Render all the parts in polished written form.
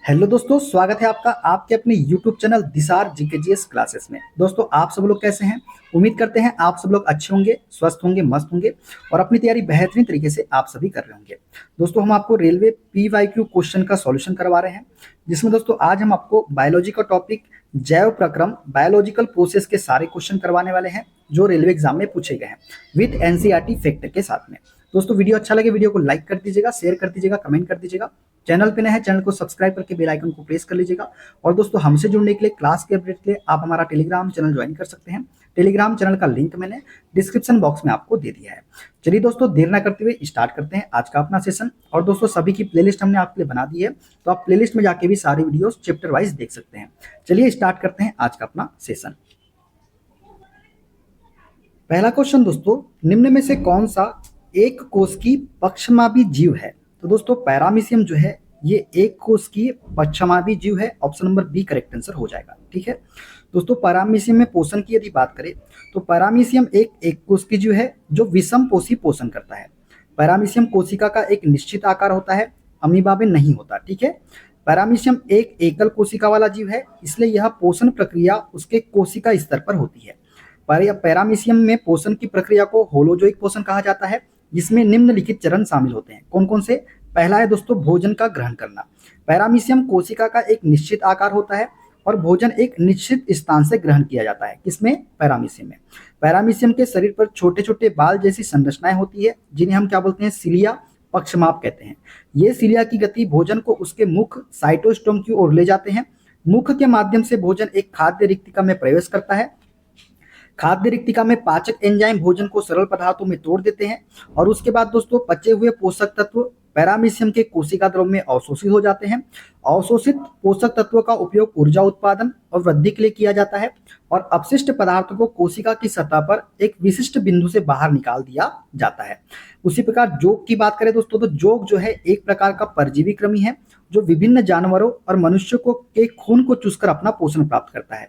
Hello दोस्तों, स्वागत है आपका आपके अपने YouTube चैनल दिसार जीकेजीएस क्लासेस में। दोस्तों, आप सब लोग कैसे हैं? उम्मीद करते हैं आप सब लोग अच्छे होंगे, स्वस्थ होंगे, मस्त होंगे और अपनी तैयारी बेहतरीन तरीके से आप सभी कर रहे होंगे। दोस्तों, हम आपको रेलवे PYQ क्वेश्चन का सॉल्यूशन करवा रहे हैं, जिसमें दोस्तों आज हम आपको बायोलॉजी का टॉपिक जैव प्रक्रम बायोलॉजिकल प्रोसेस के सारे क्वेश्चन करवाने वाले हैं जो रेलवे एग्जाम में पूछे गए हैं विद एनसीईआरटी फैक्ट के साथ में। दोस्तों, वीडियो अच्छा लगे वीडियो को लाइक कर दीजिएगा, शेयर कर दीजिएगा, कमेंट कर दीजिएगा। चैनल पे नए हैं चैनल को सब्सक्राइब करके बेल आइकन को प्रेस कर लीजिएगा। और दोस्तों, हमसे जुड़ने के लिए क्लास के अपडेट के लिए आप हमारा टेलीग्राम चैनल ज्वाइन कर सकते हैं। टेलीग्राम चैनल का लिंक मैंने डिस्क्रिप्शन बॉक्स में आपको दे दिया है। चलिए दोस्तों, देर ना करते हुए स्टार्ट करते हैं आज का अपना सेशन। और दोस्तों, सभी की प्लेलिस्ट हमने आपके लिए बना दी है, तो आप प्लेलिस्ट में जाके भी सारी वीडियोस चैप्टर वाइज देख सकते हैं। चलिए स्टार्ट करते हैं आज का अपना सेशन। पहला क्वेश्चन दोस्तों, निम्न में से कौन सा एक कोश की पक्षमापी जीव है? तो दोस्तों, पैरामीशियम जो है ये एक कोश की पक्षमापी जीव है। Option number B correct answer हो जाएगा। ठीक है दोस्तों, पैरामीशियम में पोषण की यदि बात करें तो पैरामीशियम एक कोश की जीव है जो विषम पोषी पोषण करता है। पैरामीशियम कोशिका का एक निश्चित आकार होता है, अमीबा में नहीं होता। ठीक है, पैरामीशियम एक एकल कोशिका वाला जीव है, इसलिए यह पोषण प्रक्रिया उसके कोशिका स्तर पर होती है। पैरामीशियम में पोषण की प्रक्रिया को होलोजोइक पोषण कहा जाता है, जिसमें निम्नलिखित चरण शामिल होते हैं। कौन कौन से? पहला है दोस्तों भोजन का ग्रहण करना। पैरामीशियम कोशिका का एक निश्चित आकार होता है और भोजन एक निश्चित स्थान से ग्रहण किया जाता है। किसमें? पैरामीशियम में। पैरामीशियम के शरीर पर छोटे छोटे बाल जैसी संरचनाएं होती है, जिन्हें हम क्या बोलते हैं? सिलिया पक्षमाप कहते हैं। ये सिलिया की गति भोजन को उसके मुख साइटोस्टोम की ओर ले जाते हैं। मुख के माध्यम से भोजन एक खाद्य रिक्तिका में प्रवेश करता है। खाद्य रिक्तिका में पाचक एंजाइम भोजन को सरल पदार्थों में तोड़ देते हैं और उसके बाद दोस्तों पचे हुए पोषक तत्व पैरामीशियम के कोशिका द्रव में अवशोषित हो जाते हैं। अवशोषित पोषक तत्वों का उपयोग ऊर्जा उत्पादन और वृद्धि के लिए किया जाता है और अपशिष्ट पदार्थों को कोशिका की सतह पर एक विशिष्ट बिंदु से बाहर निकाल दिया जाता है। उसी प्रकार जोग की बात करें दोस्तों, तो जोग जो है एक प्रकार का परजीवी कृमि है जो विभिन्न जानवरों और मनुष्यों को के खून को चूसकर अपना पोषण प्राप्त करता है।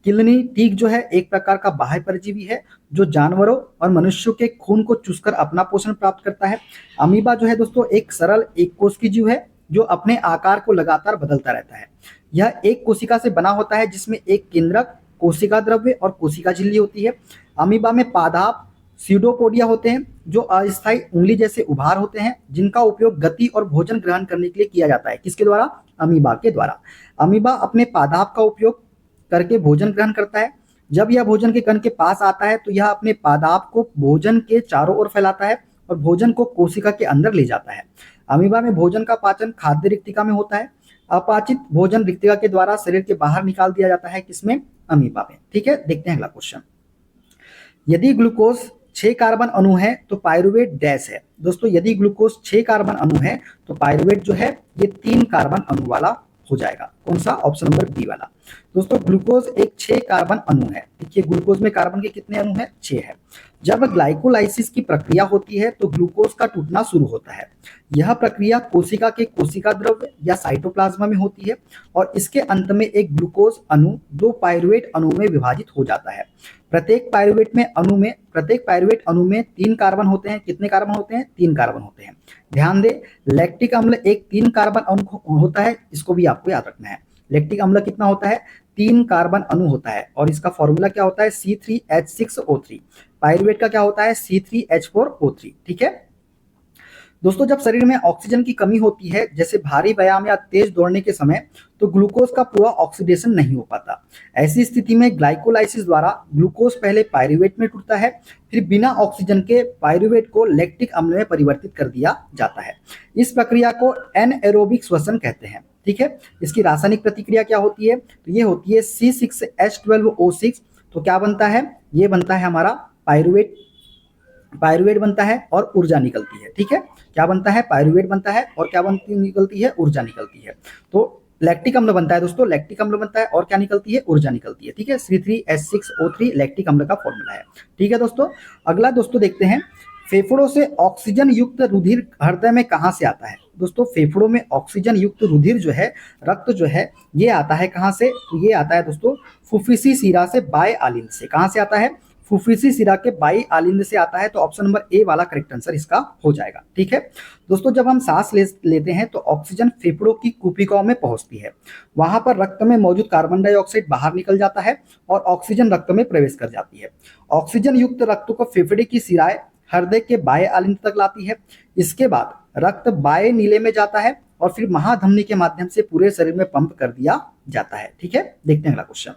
किलनी टीक जो है एक प्रकार का बाह्य परजीवी है जो जानवरों और मनुष्यों के खून को चूसकर अपना पोषण प्राप्त करता है। अमीबा जो है दोस्तों एक सरल एक कोश की जीव है जो अपने आकार को लगातार बदलता रहता है। यह एक कोशिका से बना होता है जिसमें एक केंद्रक, कोशिका द्रव्य और कोशिका झिल्ली होती है। अमीबा में पादाप स्यूडोपोडिया होते हैं जो अस्थायी उंगली जैसे उभार होते हैं, जिनका उपयोग गति और भोजन ग्रहण करने के लिए किया जाता है। किसके द्वारा? अमीबा के द्वारा। अमीबा अपने पादाप का उपयोग करके भोजन ग्रहण करता है। जब यह भोजन के कण के पास आता है तो यह अपने पादाप को भोजन के चारों ओर फैलाता है और भोजन को कोशिका के अंदर ले जाता है। अमीबा में भोजन का पाचन खाद्य रिक्तिका में होता है। अपाचित भोजन रिक्तिका के द्वारा शरीर के बाहर निकाल दिया जाता है। किसमें? अमीबा में। ठीक है, देखते हैं अगला क्वेश्चन। यदि ग्लूकोज 6 कार्बन अणु है तो पायरुवेट डैश है। दोस्तों, यदि ग्लूकोज 6 कार्बन अणु है तो पायरुवेट जो है ये 3 कार्बन अणु वाला हो जाएगा। कौन सा? ऑप्शन नंबर बी वाला। दोस्तों, ग्लूकोज एक 6 कार्बन अणु है। देखिए ग्लूकोज में कार्बन के कितने अणु हैं? 6 है। जब ग्लाइकोलाइसिस की प्रक्रिया होती है तो ग्लूकोज का टूटना शुरू होता है। यह प्रक्रिया कोशिका के कोशिका द्रव्य या साइटोप्लाज्मा में होती है और इसके अंत में एक ग्लूकोज अणु 2 पायरुवेट अणु में विभाजित हो जाता है। प्रत्येक पायरुवेट अणु में 3 कार्बन होते हैं। कितने कार्बन होते हैं? 3 कार्बन होते हैं। ध्यान दें, लैक्टिक अम्ल एक 3 कार्बन अणु होता है, इसको भी आपको याद रखना है। लैक्टिक अम्ल कितना होता है? 3 कार्बन अणु होता है और इसका फॉर्मूला क्या होता है? C3H6O3। पायरुवेट का क्या होता है? C3H4O3। ठीक है दोस्तों, जब शरीर में ऑक्सीजन की कमी होती है जैसे भारी व्यायाम या तेज दौड़ने के समय, तो ग्लूकोज का पूरा ऑक्सीडेशन नहीं हो पाता। ऐसी स्थिति में ग्लाइकोलाइसिस द्वारा ग्लूकोज पहले पायरुवेट में टूटता है, फिर बिना ऑक्सीजन के पायरुवेट को लैक्टिक अम्ल में परिवर्तित कर दिया जाता है। इस प्रक्रिया को एनएरोबिक श्वसन कहते हैं। ठीक है, इसकी रासायनिक प्रतिक्रिया क्या होती है? तो ये होती है C6H12O6। तो क्या बनता है? ये बनता है हमारा पायरुवेट बनता है और ऊर्जा निकलती है। ठीक है, क्या बनता है? पायरुवेट बनता है और क्या निकलती है? ऊर्जा निकलती है। तो लैक्टिक अम्ल बनता है दोस्तों, लैक्टिक अम्ल बनता है और क्या निकलती है? ऊर्जा निकलती है। ठीक है, C3H6O3 लैक्टिक अम्ल का फॉर्मूला है। ठीक है दोस्तों, अगला दोस्तों देखते हैं, फेफड़ों से ऑक्सीजन युक्त रुधिर हृदय में कहां से आता है? दोस्तों, फेफड़ों में ऑक्सीजन युक्त रुधिर जो है, रक्त जो है, ये आता है कहां से? तो ये आता है दोस्तों फुफ्फुसी शिरा से, बाय आलिन से। कहां से आता है? फुफ्फुसी शिरा के बाई आलिंद से आता है, तो ऑप्शन नंबर ए वाला करेक्ट आंसर इसका हो जाएगा। ठीक है दोस्तों, जब हम सांस लेते हैं तो ऑक्सीजन फेफड़ों की कुपिकाओं में पहुंचती है, वहां पर रक्त में मौजूद कार्बन डाइऑक्साइड बाहर निकल जाता है और ऑक्सीजन रक्त में प्रवेश कर जाती है। ऑक्सीजन युक्त रक्त को फेफड़े की शिराएं हृदय के बाएं आलिंद तक लाती है। इसके बाद रक्त बाएं नीले में जाता है और फिर महाधमनी के माध्यम से पूरे शरीर में पंप कर दिया जाता है। ठीक है, देखते हैं अगला क्वेश्चन।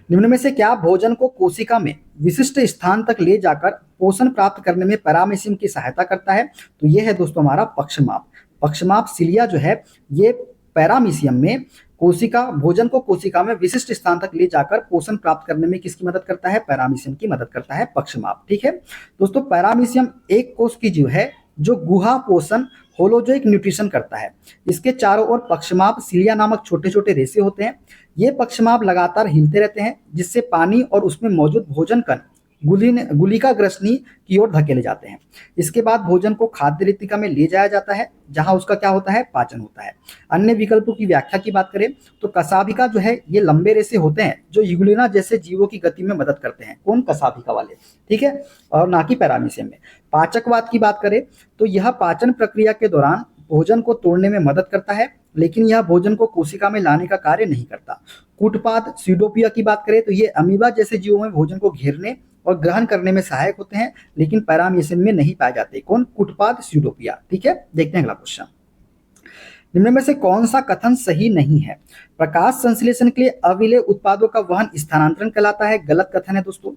निम्न में से क्या भोजन को कोशिका में विशिष्ट स्थान तक ले जाकर पोषण प्राप्त करने में पैरामीशियम की सहायता करता है? तो यह है दोस्तों हमारा पक्षमाप। पक्षमाप सिलिया जो है ये पैरामीशियम में भोजन को कोशिका में विशिष्ट स्थान तक ले जाकर पोषण प्राप्त करने में किसकी मदद करता है? पैरामीशियम की मदद करता है पक्षमाप। ठीक है दोस्तों, पैरामीशियम एक कोश की जीव है जो गुहा पोषण होलोजोइक न्यूट्रिशन करता है। इसके चारों ओर पक्षमाप सिलिया नामक छोटे छोटे रेशे होते हैं। ये पक्षमाप लगातार हिलते रहते हैं जिससे पानी और उसमें मौजूद भोजन कण गुलिका ग्रसनी की ओर धकेले जाते हैं। इसके बाद भोजन को खाद्य रिक्तिका में ले जाया जाता है जहां उसका क्या होता है? पाचन होता है। अन्य विकल्पों की व्याख्या की बात करें तो कसाभिका जो है ये लंबे रेशे होते हैं जो यूग्लिना जैसे जीवों की गति में मदद करते हैं। कौन? कसाभिका वाले। ठीक है, और ना कि पैरामीशियम में। पाचकवाद की बात करें तो यह पाचन प्रक्रिया के दौरान भोजन को तोड़ने में मदद करता है, लेकिन यह भोजन को कोशिका में लाने का कार्य नहीं करता। कूटपाद स्यूडोपिया की बात करें तो ये अमीबा जैसे जीवों में भोजन को घेरने और ग्रहण करने में सहायक होते हैं, लेकिन पैरामीशियम में नहीं पाए जाते। कौन? कूटपाद स्यूडोपिया। ठीक है, देखते हैं अगला क्वेश्चन। निम्न में से कौन सा कथन सही नहीं है? प्रकाश संश्लेषण के लिए अविलेय उत्पादों का वहन स्थानांतरण कहलाता है। गलत कथन है दोस्तों।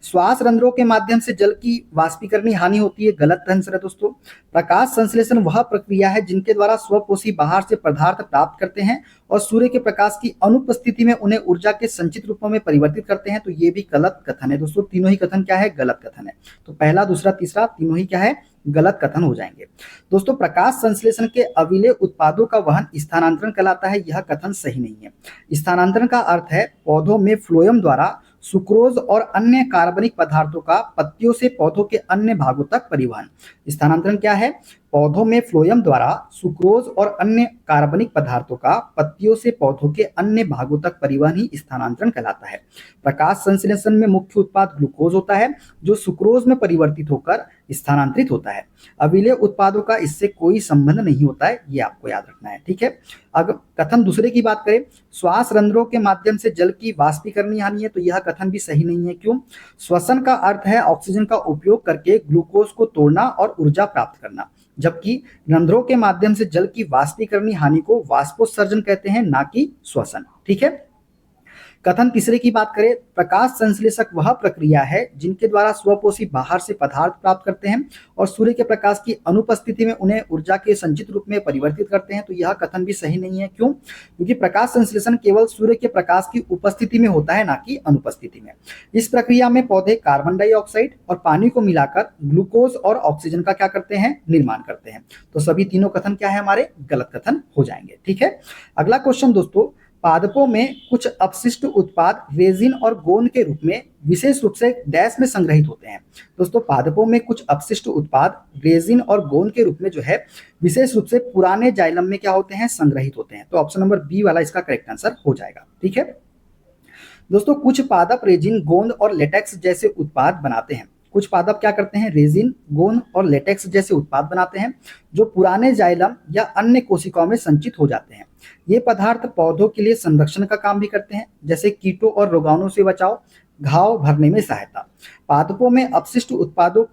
श्वास रंध्रों के माध्यम से जल की वाष्पीकरणीय हानि होती है। गलत आंसर है दोस्तों। प्रकाश संश्लेषण वह प्रक्रिया है जिनके द्वारा स्वपोषी बाहर से पदार्थ प्राप्त करते हैं और सूर्य के प्रकाश की अनुपस्थिति में उन्हें ऊर्जा के संचित रूपों में परिवर्तित करते हैं। तो ये भी गलत कथन है दोस्तों। तीनों ही कथन क्या है? गलत कथन है। तो पहला, दूसरा, तीसरा तीनों ही क्या है? गलत कथन हो जाएंगे। दोस्तों, प्रकाश संश्लेषण के अविलेय उत्पादों का वहन स्थानांतरण कहलाता है। यह कथन सही नहीं है। स्थानांतरण का अर्थ है पौधों में फ्लोएम द्वारा सुक्रोज और अन्य कार्बनिक पदार्थों का पत्तियों से पौधों के अन्य भागों तक परिवहन। स्थानांतरण क्या है? पौधों में फ्लोएम द्वारा सुक्रोज और अन्य कार्बनिक पदार्थों का पत्तियों से पौधों के अन्य भागों तक परिवहन ही स्थानांतरण कहलाता है। प्रकाश संश्लेषण में मुख्य उत्पाद ग्लूकोज होता है जो सुक्रोज में परिवर्तित होकर स्थानांतरित होता है। अविलेय उत्पादों का इससे कोई संबंध नहीं होता है, ये आपको याद रखना है। ठीक है, अगर कथन दूसरे की बात करें, श्वास रंध्रों के माध्यम से जल की वाष्पीकरणीय हानि है, तो यह कथन भी सही नहीं है। क्यों? श्वसन का अर्थ है ऑक्सीजन का उपयोग करके ग्लूकोज को तोड़ना और ऊर्जा प्राप्त करना, जबकि रंध्रों के माध्यम से जल की वाष्पीकरणीय हानि को वाष्पोत्सर्जन कहते हैं, ना कि श्वसन। ठीक है, कथन तीसरे की बात करें, प्रकाश संश्लेषक वह प्रक्रिया है जिनके द्वारा स्वपोषी बाहर से पदार्थ प्राप्त करते हैं और सूर्य के प्रकाश की अनुपस्थिति में उन्हें ऊर्जा के संचित रूप में परिवर्तित करते हैं। तो यह कथन भी सही नहीं है। क्यों? क्योंकि प्रकाश संश्लेषण केवल सूर्य के प्रकाश की उपस्थिति में होता है, ना कि अनुपस्थिति में। इस प्रक्रिया में पौधे कार्बन डाइऑक्साइड और पानी को मिलाकर ग्लूकोज और ऑक्सीजन का क्या करते हैं? निर्माण करते हैं। तो सभी तीनों कथन क्या है? हमारे गलत कथन हो जाएंगे। ठीक है, अगला क्वेश्चन दोस्तों, पादपों में कुछ अपशिष्ट उत्पाद रेजिन और गोंद के रूप में विशेष रूप से डैश में संग्रहित होते हैं। दोस्तों, पादपों में कुछ अपशिष्ट उत्पाद रेजिन और गोंद के रूप में जो है विशेष रूप से पुराने जाइलम में क्या होते हैं? संग्रहित होते हैं। तो ऑप्शन नंबर बी वाला इसका करेक्ट आंसर हो जाएगा। ठीक है दोस्तों, कुछ पादप रेजिन, गोंद और लेटेक्स जैसे उत्पाद बनाते हैं। कुछ पादप क्या करते हैं? रेजिन, गोंद और लेटेक्स जैसे उत्पाद बनाते हैं जो पुराने जाइलम या अन्य कोशिकाओं में संचित हो जाते हैं। ये पदार्थ पौधों के लिए संरक्षण का काम भी करते हैं, जैसे कीटों और रोगाणुओं से बचाव, घाव भरने में सहायता। पादपों में अपशिष्ट उत्पादों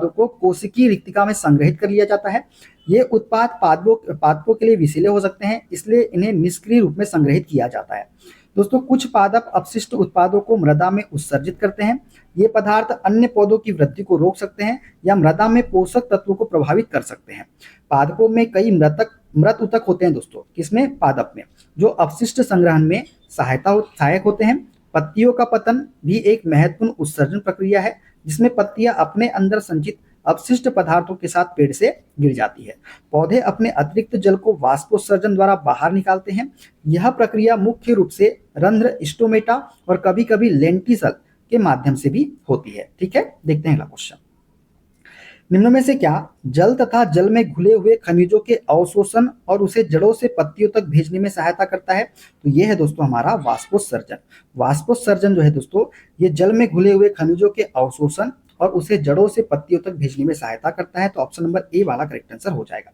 को कोशिकीय रिक्तिका में संग्रहित कर लिया जाता है। ये उत्पाद पादपों के लिए विषैले हो सकते हैं, इसलिए इन्हें निष्क्रिय रूप में संग्रहित किया जाता है। दोस्तों, कुछ पादप अपशिष्ट उत्पादों को मृदा में उत्सर्जित करते हैं। ये पदार्थ अन्य पौधों की वृद्धि को रोक सकते हैं या मृदा में पोषक तत्वों को प्रभावित कर सकते हैं। पादपों में कई मृत ऊतक होते हैं दोस्तों। किसमें? पादप में, जो अपशिष्ट संग्रहण में सहायक होते हैं। पत्तियों का पतन भी एक महत्वपूर्ण उत्सर्जन प्रक्रिया है जिसमें पत्तियां अपने अंदर संचित अपशिष्ट पदार्थों के साथ पेड़ से गिर जाती है। पौधे अपने अतिरिक्त जल को वाष्पोत्सर्जन द्वारा बाहर निकालते हैं। यह प्रक्रिया मुख्य रूप से रंध्र, स्टोमेटा और कभी कभी लेंटिसल के माध्यम से भी होती है। ठीक है, देखते हैं अगला क्वेश्चन। निम्न में से क्या जल तथा जल में घुले हुए खनिजों के अवशोषण और उसे जड़ों से पत्तियों तक भेजने में सहायता करता है? तो ये है दोस्तों हमारा वाष्पोत्सर्जन। वाष्पोत्सर्जन जो है दोस्तों, ये जल में घुले हुए खनिजों के अवशोषण और उसे जड़ों से पत्तियों तक भेजने में सहायता करता है। तो ऑप्शन नंबर ए वाला करेक्ट आंसर हो जाएगा।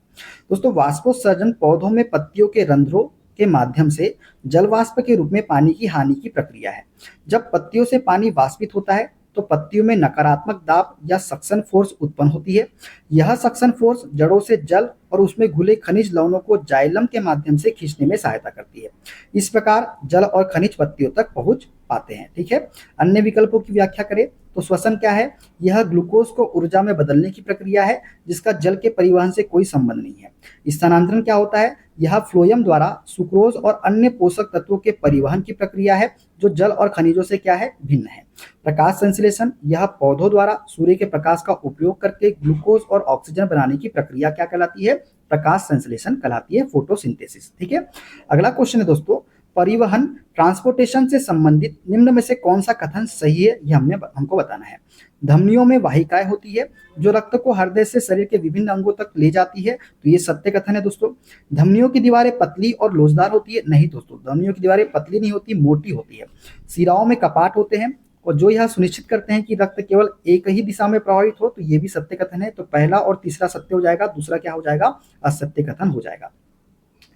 दोस्तों वाष्पोत्सर्जन पौधों में पत्तियों के रंध्रों के माध्यम से जल वाष्प के रूप में पानी की हानि की प्रक्रिया है। जब पत्तियों से पानी वाष्पित होता है तो पत्तियों में नकारात्मक दाब या सक्शन फोर्स उत्पन्न होती है। यह सक्शन फोर्स जड़ों से जल और उसमें घुले खनिज लवणों को जाइलम के माध्यम से खींचने में सहायता करती है। इस प्रकार जल और खनिज पत्तियों तक पहुंच पाते हैं। ठीक है, अन्य विकल्पों की व्याख्या करें तो श्वसन क्या है? यह ग्लूकोज को ऊर्जा में बदलने की प्रक्रिया है जिसका जल के परिवहन से कोई संबंध नहीं है। स्थानांतरण क्या होता है? यह फ्लोएम द्वारा सुक्रोज और अन्य पोषक तत्वों के परिवहन की प्रक्रिया है जो जल और खनिजों से क्या है? भिन्न है। प्रकाश संश्लेषण, यह पौधों द्वारा सूर्य के प्रकाश का उपयोग करके ग्लूकोज और ऑक्सीजन बनाने की प्रक्रिया क्या कहलाती है? प्रकाश संश्लेषण कहलाती है, फोटोसिंथेसिस। ठीक है, अगला क्वेश्चन है दोस्तों, परिवहन ट्रांसपोर्टेशन से संबंधित निम्न में से कौन सा कथन सही है? ये हमको बताना है। धमनियों में वाहिकाएं होती है जो रक्त को हृदय से शरीर के विभिन्न अंगों तक ले जाती है। तो ये सत्य कथन है दोस्तों। धमनियों की दीवारें पतली और लोचदार होती है? नहीं दोस्तों, धमनियों की दीवारें पतली नहीं होती, मोटी होती है। सिराओं में कपाट होते हैं और जो यह सुनिश्चित करते हैं कि रक्त केवल एक ही दिशा में प्रवाहित हो। तो ये भी सत्य कथन है। तो पहला और तीसरा सत्य हो जाएगा, दूसरा क्या हो जाएगा? असत्य कथन हो जाएगा।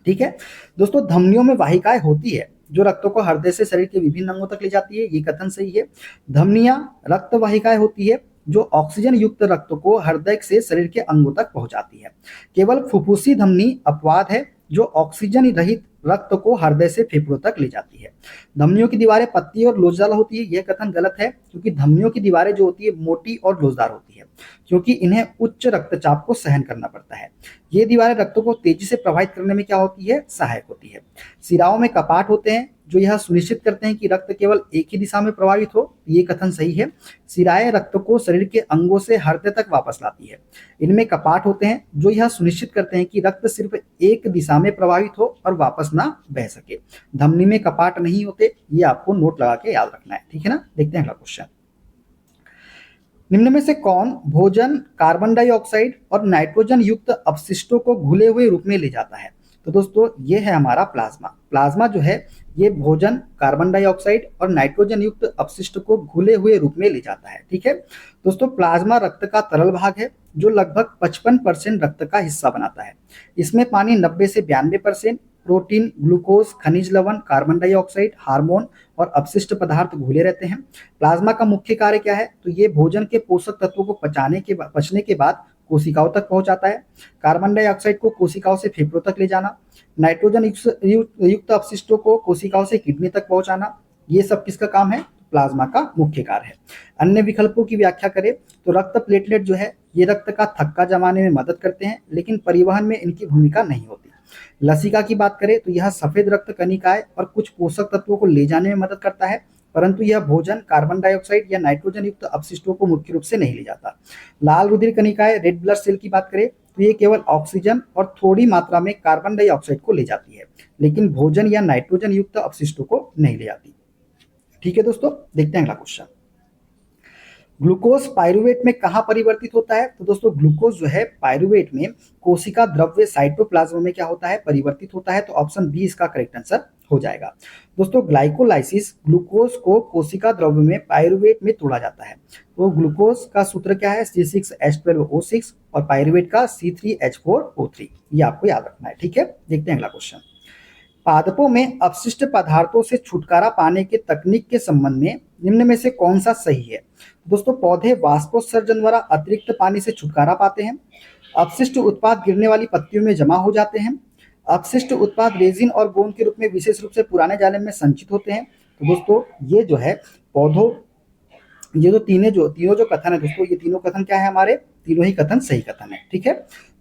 ठीक है दोस्तों, धमनियों में वाहिकाएं होती है जो रक्त को हृदय से शरीर के विभिन्न अंगों तक ले जाती है, ये कथन सही है। धमनियां रक्त वाहिकाएं होती है जो ऑक्सीजन युक्त रक्त को हृदय से शरीर के अंगों तक पहुंचाती है। केवल फुफ्फुसी धमनी अपवाद है जो ऑक्सीजन रहित रक्त को हृदय से फेफड़ों तक ले जाती है। धमनियों की दीवारें पतली और लोचदार होती है, यह कथन गलत है क्योंकि धमनियों की दीवारें जो होती है मोटी और लोचदार होती है क्योंकि इन्हें उच्च रक्तचाप को सहन करना पड़ता है। ये दीवारें रक्त को तेजी से प्रवाहित करने में क्या होती है? सहायक होती है। सिराओं में कपाट होते हैं जो यह सुनिश्चित करते हैं कि रक्त केवल एक ही दिशा में प्रवाहित हो, ये कथन सही है। सिराएं रक्त को शरीर के अंगों से हृदय तक वापस लाती है। इनमें कपाट होते हैं जो यह सुनिश्चित करते हैं कि रक्त सिर्फ एक दिशा में प्रवाहित हो और वापस ना बह सके। धमनी में कपाट नहीं होते, ये आपको नोट लगा के याद रखना है। ठीक है ना, देखते हैं अगला क्वेश्चन। निम्न में से कौन भोजन, कार्बन डाइऑक्साइड और नाइट्रोजन युक्त अपशिष्टों को घुले हुए रूप में ले जाता है? तो दोस्तों ये है हमारा प्लाज्मा। प्लाज्मा जो है ये भोजन, कार्बन डाइऑक्साइड और नाइट्रोजन युक्त अपशिष्ट को घुले हुए रूप में ले जाता है। ठीक है दोस्तों, प्लाज्मा रक्त का तरल भाग है जो लगभग 55% रक्त का हिस्सा बनाता है। इसमें पानी 90 से 92%, प्रोटीन, ग्लूकोज, खनिज लवण, कार्बन डाइऑक्साइड, हार्मोन और अपशिष्ट पदार्थ घुले रहते हैं। प्लाज्मा का मुख्य कार्य क्या है? तो ये भोजन के पोषक तत्वों को पचने के बाद कोशिकाओं तक पहुंचाता है। कार्बन डाइऑक्साइड को कोशिकाओं से फेफड़ों तक ले जाना, नाइट्रोजन युक्त अपशिष्टों को कोशिकाओं से किडनी तक पहुंचाना, ये सब किसका काम है? प्लाज्मा का मुख्य कार्य है। अन्य विकल्पों की व्याख्या करें तो रक्त प्लेटलेट जो है ये रक्त का थक्का जमाने में मदद करते हैं लेकिन परिवहन में इनकी भूमिका नहीं होती। लसिका की बात करें तो यह सफेद रक्त कणिकाएं और कुछ पोषक तत्वों को ले जाने में मदद करता है परंतु यह भोजन, कार्बन डाइऑक्साइड या नाइट्रोजन युक्त अपशिष्टों को मुख्य रूप से नहीं ले जाता। लाल रुधिर कणिकाएं, रेड ब्लड सेल की बात करें तो ये केवल ऑक्सीजन और थोड़ी मात्रा में कार्बन डाइऑक्साइड को ले जाती है लेकिन भोजन या नाइट्रोजन युक्त अपशिष्टों को नहीं ले जाती। ठीक है दोस्तों, देखते हैं अगला क्वेश्चन। ग्लूकोज पायरुवेट में कहां परिवर्तित होता है? तो दोस्तों ग्लूकोज जो है पायरुवेट में कोशिका द्रव्य साइटोप्लाज्म में क्या होता है? परिवर्तित होता है। तो ऑप्शन बी इसका करेक्ट आंसर हो जाएगा। दोस्तों ग्लाइकोलाइसिस ग्लूकोज को कोशिका द्रव्य में पायरुवेट में तोड़ा जाता है। तो ग्लूकोज का सूत्र क्या है? C6H12O6 और पायरुवेट का C3H4O3, ये आपको याद रखना है। ठीक है, देखते हैं अगला क्वेश्चन। पादपों में अपशिष्ट पदार्थों से छुटकारा पाने के तकनीक के संबंध में निम्न में से कौन सा सही है? दोस्तों पौधे वाष्पोत्सर्जन द्वारा अतिरिक्त पानी से छुटकारा पाते हैं। अपशिष्ट उत्पाद गिरने वाली पत्तियों में जमा हो जाते हैं। अपशिष्ट उत्पाद रेजिन और गोंद के रूप में विशेष रूप से पुराने जाले में संचित होते हैं। तो दोस्तों ये जो है पौधों, ये जो तीनों जो कथन है दोस्तों, ये तीनों कथन क्या है? हमारे तीनों ही कथन सही कथन है। ठीक है,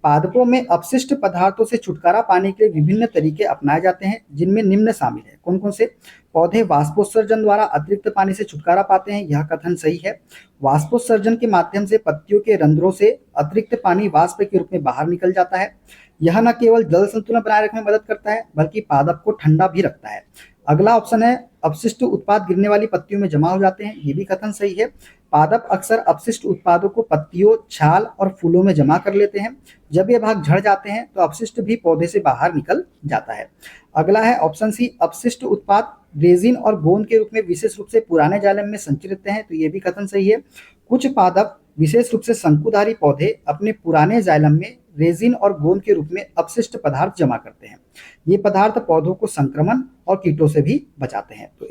पादपों में अपशिष्ट पदार्थों से छुटकारा पाने के लिए विभिन्न तरीके अपनाए जाते हैं जिनमें निम्न शामिल है। कौन कौन से? पौधे वाष्पोत्सर्जन द्वारा अतिरिक्त पानी से छुटकारा पाते हैं, यह कथन सही है। वाष्पोत्सर्जन के माध्यम से पत्तियों के रंध्रों से अतिरिक्त पानी वाष्प के रूप में बाहर निकल जाता है। यह न केवल जल संतुलन बनाए रखने में मदद करता है बल्कि पादप को ठंडा भी रखता है। अगला ऑप्शन है अपशिष्ट उत्पाद गिरने वाली पत्तियों में जमा हो जाते हैं, ये भी कथन सही है। पादप अक्सर अपशिष्ट उत्पादों को पत्तियों, छाल और फूलों में जमा कर लेते हैं। जब ये भाग झड़ जाते हैं तो अपशिष्ट भी पौधे से बाहर निकल जाता है। अगला है ऑप्शन सी, अपशिष्ट उत्पाद रेजिन और गोंद के रूप में विशेष रूप से पुराने जाइलम में संचित रहते हैं, तो ये भी कथन सही है। कुछ पादप विशेष रूप से शंकुधारी पौधे अपने पुराने जाइलम में रेजिन और गोंद के रूप में अपशिष्ट पदार्थ जमा करते हैं। ये पदार्थ पौधों को संक्रमण और कीटों से भी बचाते हैं। तो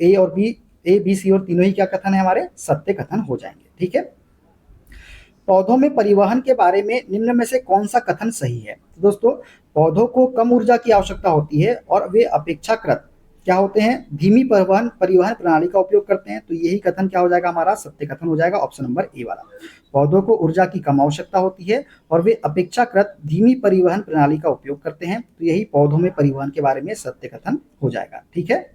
ए बी सी और तीनों ही क्या कथन है हमारे सत्य कथन हो जाएंगे। ठीक है, पौधों में परिवहन के बारे में निम्न में से कौन सा कथन सही है? तो दोस्तों, पौधों को कम ऊर्जा की आवश्यकता होती है और वे अपेक्षाकृत क्या होते हैं, धीमी परिवहन प्रणाली का उपयोग करते हैं। तो यही कथन क्या हो जाएगा हमारा सत्य कथन हो जाएगा, ऑप्शन नंबर ए वाला। पौधों को ऊर्जा की कम आवश्यकता होती है और वे अपेक्षाकृत धीमी परिवहन प्रणाली का उपयोग करते हैं। तो यही पौधों में परिवहन के बारे में सत्य कथन हो जाएगा। ठीक है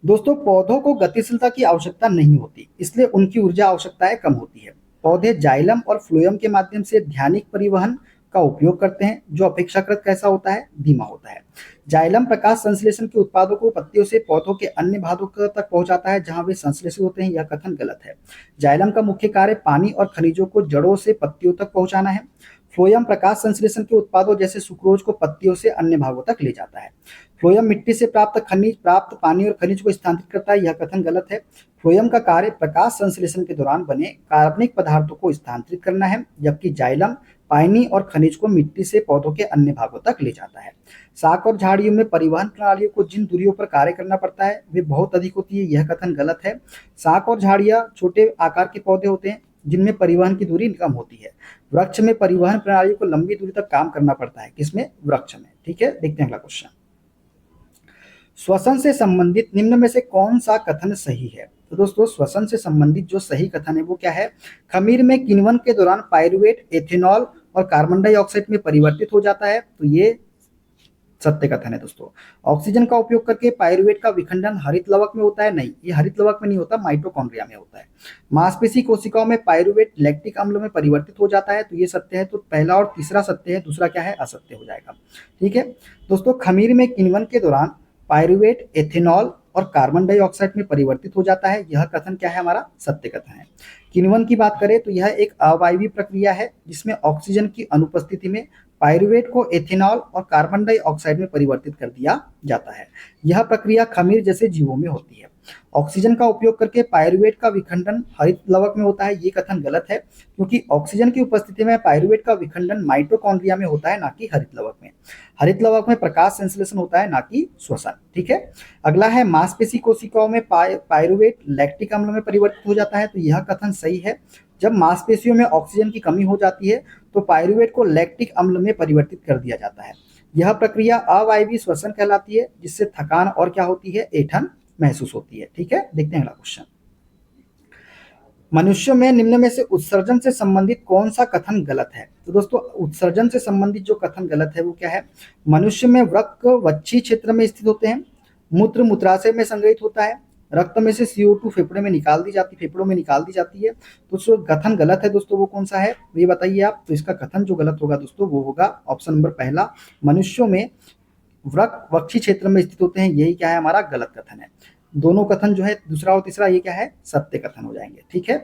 दोस्तों, पौधों को गतिशीलता की आवश्यकता नहीं होती, इसलिए उनकी ऊर्जा आवश्यकताएं कम होती है। पौधे जाइलम और फ्लोएम के माध्यम से ध्यानिक परिवहन का उपयोग करते हैं, जो अपेक्षाकृत कैसा होता है, धीमा होता है। जाइलम प्रकाश संश्लेषण के उत्पादों को पत्तियों से पौधों के अन्य भागों तक पहुंचाता है जहां वे संश्लेषित होते हैं। यह कथन गलत है। जाइलम का मुख्य कार्य पानी और खनिजों को जड़ों से पत्तियों तक पहुंचाना है। फ्लोएम प्रकाश संश्लेषण के उत्पादों जैसे सुक्रोज को पत्तियों से अन्य भागों तक ले जाता है। फ्लोएम मिट्टी से प्राप्त पानी और खनिज को स्थानांतरित करता है। यह कथन गलत है। फ्लोएम का कार्य प्रकाश संश्लेषण के दौरान बने कार्बनिक पदार्थों को स्थानांतरित करना है, जबकि जाइलम पानी और खनिज को मिट्टी से पौधों के अन्य भागों तक ले जाता है। शाक और झाड़ियों में परिवहन प्रणालियों को जिन दूरियों पर कार्य करना पड़ता है वे बहुत अधिक होती है। यह कथन गलत है। शाक और झाड़ियां छोटे आकार के पौधे होते हैं जिनमें परिवहन की दूरी कम होती है। वृक्ष में परिवहन प्रणाली को लंबी दूरी तक काम करना पड़ता है। किसमें? वृक्ष में। ठीक है, देखते हैं अगला क्वेश्चन। श्वसन से संबंधित निम्न में से कौन सा कथन सही है? तो दोस्तों, श्वसन से संबंधित जो सही कथन है वो क्या है, खमीर में किण्वन के दौरान पाइरुवेट एथेनॉल और कार्बन डाइऑक्साइड में परिवर्तित हो जाता है। तो ये सत्य कथन है दोस्तों। ऑक्सीजन का उपयोग करके पाइरुवेट का विखंडन हरित लवक में होता है। नहीं, ये हरित लवक में नहीं होता, माइटोकॉन्ड्रिया में होता है। मांसपेशी कोशिकाओं में पाइरुवेट लैक्टिक अम्ल में परिवर्तित हो जाता है। तो ये सत्य है। तो पहला और तीसरा सत्य है, दूसरा क्या है, असत्य हो जाएगा। ठीक है दोस्तों, खमीर में किण्वन के दौरान पाइरुवेट एथेनॉल और कार्बन डाइऑक्साइड में परिवर्तित हो जाता है। यह कथन क्या है हमारा सत्य कथन है। किण्वन की बात करें तो यह एक अवायवीय प्रक्रिया है जिसमें ऑक्सीजन की अनुपस्थिति में पाइरुवेट को एथेनॉल और कार्बन डाइऑक्साइड में परिवर्तित कर दिया जाता है। यह प्रक्रिया खमीर जैसे जीवों में होती है। ऑक्सीजन का उपयोग करके पाइरुवेट का विखंडन हरित लवक में होता है। ये कथन गलत है, क्योंकि ऑक्सीजन की उपस्थिति में पाइरुवेट का विखंडन माइटोकॉन्ड्रिया में होता है, ना कि हरित लवक में। हरित लवक में प्रकाश संश्लेषण होता है, ना कि श्वसन। ठीक है, अगला है मांसपेशी कोशिकाओं में पाइरुवेट लैक्टिक अम्ल में परिवर्तित हो जाता है। तो यह कथन सही है। जब मांसपेशियों में ऑक्सीजन की कमी हो जाती है तो पाइरुवेट को लैक्टिक अम्ल में परिवर्तित कर दिया जाता है। यह प्रक्रिया अवायवीय श्वसन कहलाती है, जिससे थकान और क्या होती है, ऐंठन महसूस होती है। ठीक है, देखते हैं अगला क्वेश्चन। मनुष्य में निम्न में से उत्सर्जन से संबंधित कौन सा कथन गलत है? तो दोस्तों, उत्सर्जन से संबंधित जो कथन गलत है वो क्या है, मनुष्य में वृक्क वक्षी क्षेत्र में स्थित होते हैं, मूत्र मूत्राशय में संग्रहित होता है, रक्त में से CO2 फेफड़ों में निकाल दी जाती है। तो जो कथन गलत है दोस्तों वो कौन सा है, ये बताइए आप। तो इसका कथन जो गलत होगा दोस्तों वो होगा ऑप्शन नंबर पहला, मनुष्यों में वृक्क वक्षी क्षेत्र में स्थित होते हैं। यही क्या है, हमारा गलत कथन है। दोनों कथन जो है दूसरा और तीसरा ये क्या है, सत्य कथन हो जाएंगे। ठीक है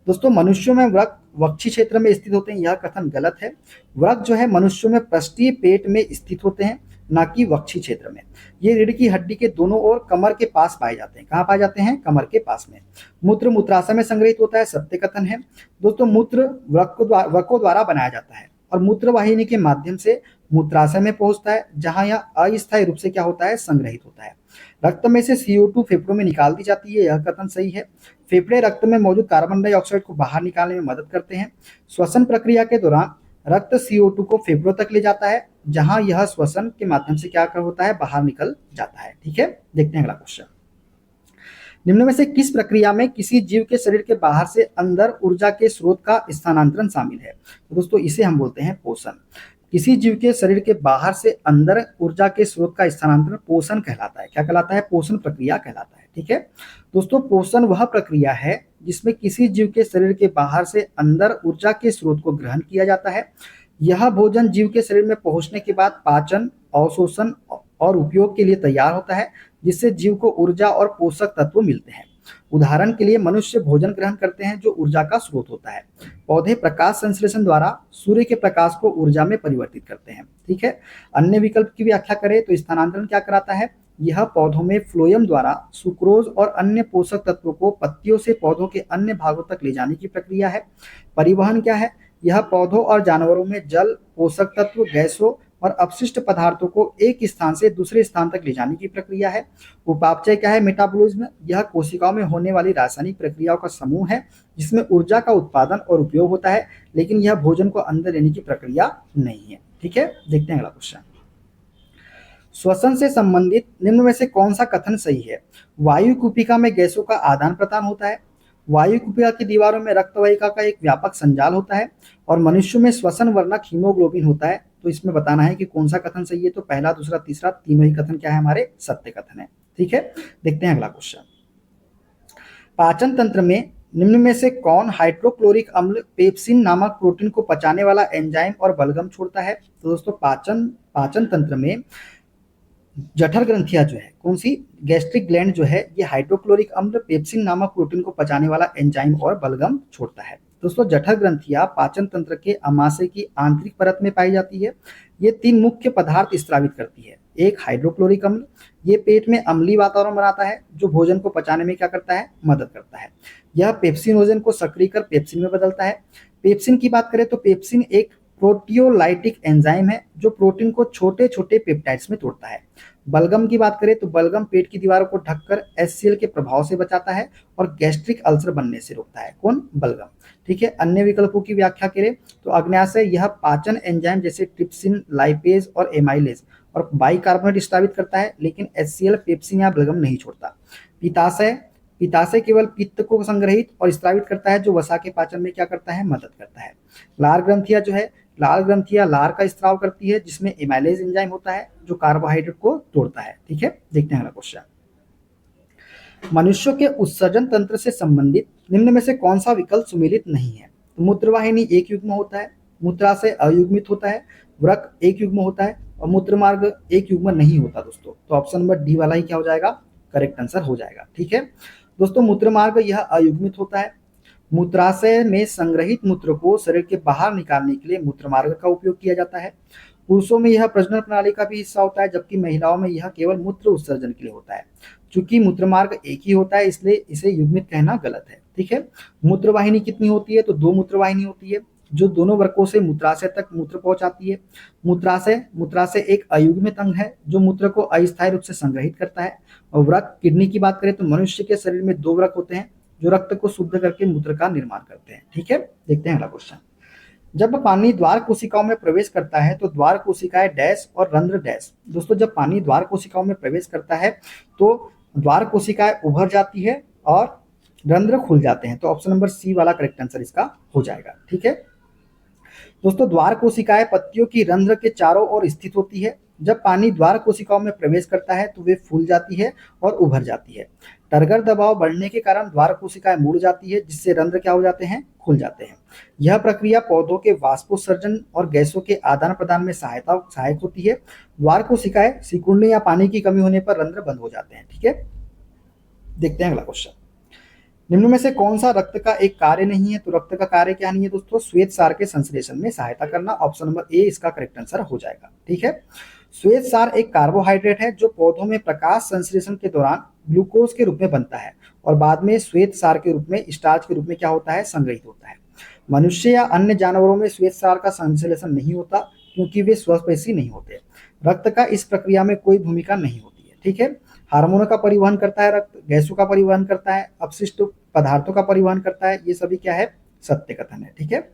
दोस्तों, मनुष्यों में वृक्क वक्षी क्षेत्र में स्थित होते हैं, यह कथन गलत है। वृक्क जो है मनुष्यों में पृष्ठीय पेट में स्थित होते हैं, ना कि वक्षी क्षेत्र में। ये रीढ़ की हड्डी के दोनों ओर कमर के पास पाए जाते हैं। कहाँ पाए जाते हैं, कमर के पास में। मूत्र मूत्राशय में संग्रहित होता है, सत्य कथन है दोस्तों। मूत्र वृक्कों द्वारा बनाया जाता है और मूत्र वाहिनी के माध्यम से मूत्राशय में पहुंचता है, जहां यह अस्थायी रूप से क्या होता है, संग्रहित होता है। रक्त में से CO2 फेफड़ों में निकाल दी जाती है, यह कथन सही है। फेफड़े रक्त में मौजूद कार्बन डाइऑक्साइड को बाहर निकालने में मदद करते हैं। श्वसन प्रक्रिया के दौरान रक्त CO2 को फेफड़ों तक ले जाता है, जहां यह श्वसन के माध्यम से क्या कर होता है, बाहर निकल जाता है। ठीक है, देखते हैं अगला क्वेश्चन। निम्न में से किस प्रक्रिया में किसी जीव के शरीर के बाहर से अंदर ऊर्जा के स्रोत का स्थानांतरण शामिल है? तो दोस्तों, इसे हम बोलते हैं पोषण। किसी जीव के शरीर के बाहर से अंदर ऊर्जा के स्रोत का स्थानांतरण पोषण कहलाता है। क्या कहलाता है, पोषण प्रक्रिया कहलाता है। ठीक है दोस्तों, पोषण वह प्रक्रिया है जिसमें किसी जीव के शरीर के बाहर से अंदर ऊर्जा के स्रोत को ग्रहण किया जाता है। यह भोजन जीव के शरीर में पहुंचने के बाद पाचन, अवशोषण और उपयोग के लिए तैयार होता है। जिससे जीव को ऊर्जा और पोषक तत्व मिलते हैं। उदाहरण के लिए मनुष्य भोजन ग्रहण करते हैं जो ऊर्जा का स्रोत होता है। पौधे प्रकाश संश्लेषण द्वारा सूर्य के प्रकाश को ऊर्जा में परिवर्तित करते हैं। ठीक है, अन्य विकल्प की व्याख्या करें तो स्थानांतरण क्या कराता है? यह पौधों में फ्लोएम द्वारा सुक्रोज और अन्य पोषक तत्वों को पत्तियों से पौधों के अन्य भागों तक ले जाने की प्रक्रिया है। परिवहन क्या है? यह पौधों और जानवरों में जल, पोषक तत्व, गैसों और अपशिष्ट पदार्थों को एक स्थान से दूसरे स्थान तक ले जाने की प्रक्रिया है। उपापचय क्या है? मेटाबॉलिज्म। यह कोशिकाओं में होने वाली रासायनिक प्रक्रियाओं का समूह है जिसमें ऊर्जा का उत्पादन और उपयोग होता है, लेकिन यह भोजन को अंदर लेने की प्रक्रिया नहीं है। ठीक है, देखते हैं अगला क्वेश्चन। श्वसन से संबंधित निम्न में से कौन सा कथन सही है? वायु कुपिका में गैसों का आदान प्रदान होता है। वायु कुपिका की दीवारों में रक्तवाहिका का एक व्यापक संजाल होता है और मनुष्य में श्वसन वर्णक हीमोग्लोबिन होता है। तो इसमें बताना है कि कौन सा कथन सही है। तो पहला, दूसरा, तीसरा, तीनों ही कथन क्या है? हमारे सत्य कथन है। ठीक है, देखते हैं अगला क्वेश्चन। पाचन तंत्र में निम्न में से कौन हाइड्रोक्लोरिक अम्ल पेप्सिन नामक प्रोटीन को पचाने वाला एंजाइम और बलगम छोड़ता है? तो दोस्तों पाचन तंत्र में जठर ग्रंथियां जो है, कौन सी? गैस्ट्रिक ग्लैंड जो है, ये हाइड्रोक्लोरिक अम्ल पेप्सिन नामक प्रोटीन को पचाने वाला एंजाइम और बलगम छोड़ता है। दोस्तों, जठर ग्रंथियां पाचन तंत्र के अमाशय की आंतरिक परत में पाई जाती है। ये 3 मुख्य पदार्थ स्रावित करती है। एक हाइड्रोक्लोरिक अम्ल, ये पेट में अम्लीय वातावरण बनाता है जो भोजन को पचाने में क्या करता है? मदद करता है। यह पेप्सिनोजन को सक्रिय कर पेप्सिन में बदलता है। पेप्सिन की बात करें तो पेप्सिन एक प्रोटियोलाइटिक एंजाइम है जो प्रोटीन को छोटे छोटे पेप्टाइड्स में तोड़ता है। बलगम की बात करें तो बलगम पेट की दीवारों को ढककर HCl के प्रभाव से बचाता है और गैस्ट्रिक अल्सर बनने से रोकता है। कौन? बलगम। ठीक है, अन्य विकल्पों की व्याख्या करें तो अग्न्याशय, यह पाचन एंजाइम जैसे ट्रिप्सिन, लाइपेज और एमाइलेज और बाइकार्बोनेट स्रावित करता है, लेकिन HCl पेप्सिन या बलगम नहीं छोड़ता। पित्ताशय केवल पित्त को संग्रहित और स्रावित करता है जो वसा के पाचन में क्या करता है? मदद करता है। लार ग्रंथियां जो है, लार ग्रंथियां लार का स्त्राव करती है जिसमें एमाइलेज एंजाइम होता है जो कार्बोहाइड्रेट को तोड़ता है। ठीक है, देखते हैं अगला क्वेश्चन। मनुष्यों के उत्सर्जन तंत्र से संबंधित निम्न में से कौन सा विकल्प सुमेलित नहीं है? तो मूत्रवाहिनी एक युग्म होता है, मूत्राशय अयुग्मित होता है, वृक्क एक युग्म होता है और मूत्रमार्ग एक युग्म नहीं होता। दोस्तों, तो ऑप्शन नंबर डी वाला ही क्या हो जाएगा? करेक्ट आंसर हो जाएगा। ठीक है दोस्तों, मूत्रमार्ग यह अयुग्मित होता है। मूत्राशय में संग्रहित मूत्र को शरीर के बाहर निकालने के लिए मूत्रमार्ग का उपयोग किया जाता है। पुरुषों में यह प्रजनन प्रणाली का भी हिस्सा होता है, जबकि महिलाओं में यह केवल मूत्र उत्सर्जन के लिए होता है। चूंकि मूत्रमार्ग एक ही होता है इसलिए इसे युग्मित कहना गलत है। ठीक है, मूत्रवाहिनी कितनी होती है? तो 2 मूत्रवाहिनी होती है जो दोनों वृक्कों से मूत्राशय तक मूत्र पहुंचाती है। मूत्राशय एक अयुग्मित अंग है जो मूत्र को अस्थायी रूप से संग्रहित करता है। और वृक्क, किडनी की बात करें तो मनुष्य के शरीर में 2 वृक्क होते हैं जो रक्त को शुद्ध करके मूत्र का निर्माण करते हैं। ठीक है, देखते हैं अगला क्वेश्चन। जब पानी द्वार कोशिकाओं में प्रवेश करता है तो द्वार कोशिकाएं डैश और रंध्र डैश। दोस्तों, जब पानी द्वार कोशिकाओं में प्रवेश करता है तो द्वार कोशिकाएं उभर जाती है और रंध्र खुल जाते हैं। तो ऑप्शन नंबर सी वाला करेक्ट आंसर इसका हो जाएगा। ठीक है दोस्तों, द्वार कोशिकाएं पत्तियों की रंध्र के चारों ओर स्थित होती है। जब पानी द्वार कोशिकाओं में प्रवेश करता है तो वे फूल जाती है और उभर जाती है। टर्गर दबाव बढ़ने के कारण द्वार कोशिकाएं मुड़ जाती है जिससे रंध्र क्या हो जाते हैं? खुल जाते हैं। यह प्रक्रिया पौधों के वाष्पोत्सर्जन और गैसों के आदान प्रदान में सहायक होती है। द्वार कोशिकाएं सिकुड़ने या पानी की कमी होने पर रंध्र बंद हो जाते हैं। ठीक है, देखते हैं अगला क्वेश्चन। निम्न में से कौन सा रक्त का एक कार्य नहीं है? तो रक्त का कार्य क्या नहीं है दोस्तों? श्वेत सार के संश्लेषण में सहायता करना। ऑप्शन नंबर ए इसका करेक्ट आंसर हो जाएगा। ठीक है, श्वेत सार एक कार्बोहाइड्रेट है जो पौधों में प्रकाश संश्लेषण के दौरान ग्लूकोज के रूप में बनता है और बाद में श्वेत सार के रूप में, स्टार्च के रूप में क्या होता है? संग्रहित होता है। मनुष्य या अन्य जानवरों में श्वेत सार का संश्लेषण नहीं होता क्योंकि वे स्वपेशी नहीं होते। रक्त का इस प्रक्रिया में कोई भूमिका नहीं होती है। ठीक है, हार्मोनों का परिवहन करता है रक्त, गैसों का परिवहन करता है, अपशिष्ट पदार्थों का परिवहन करता है। ये सभी क्या है? सत्य कथन है। ठीक है,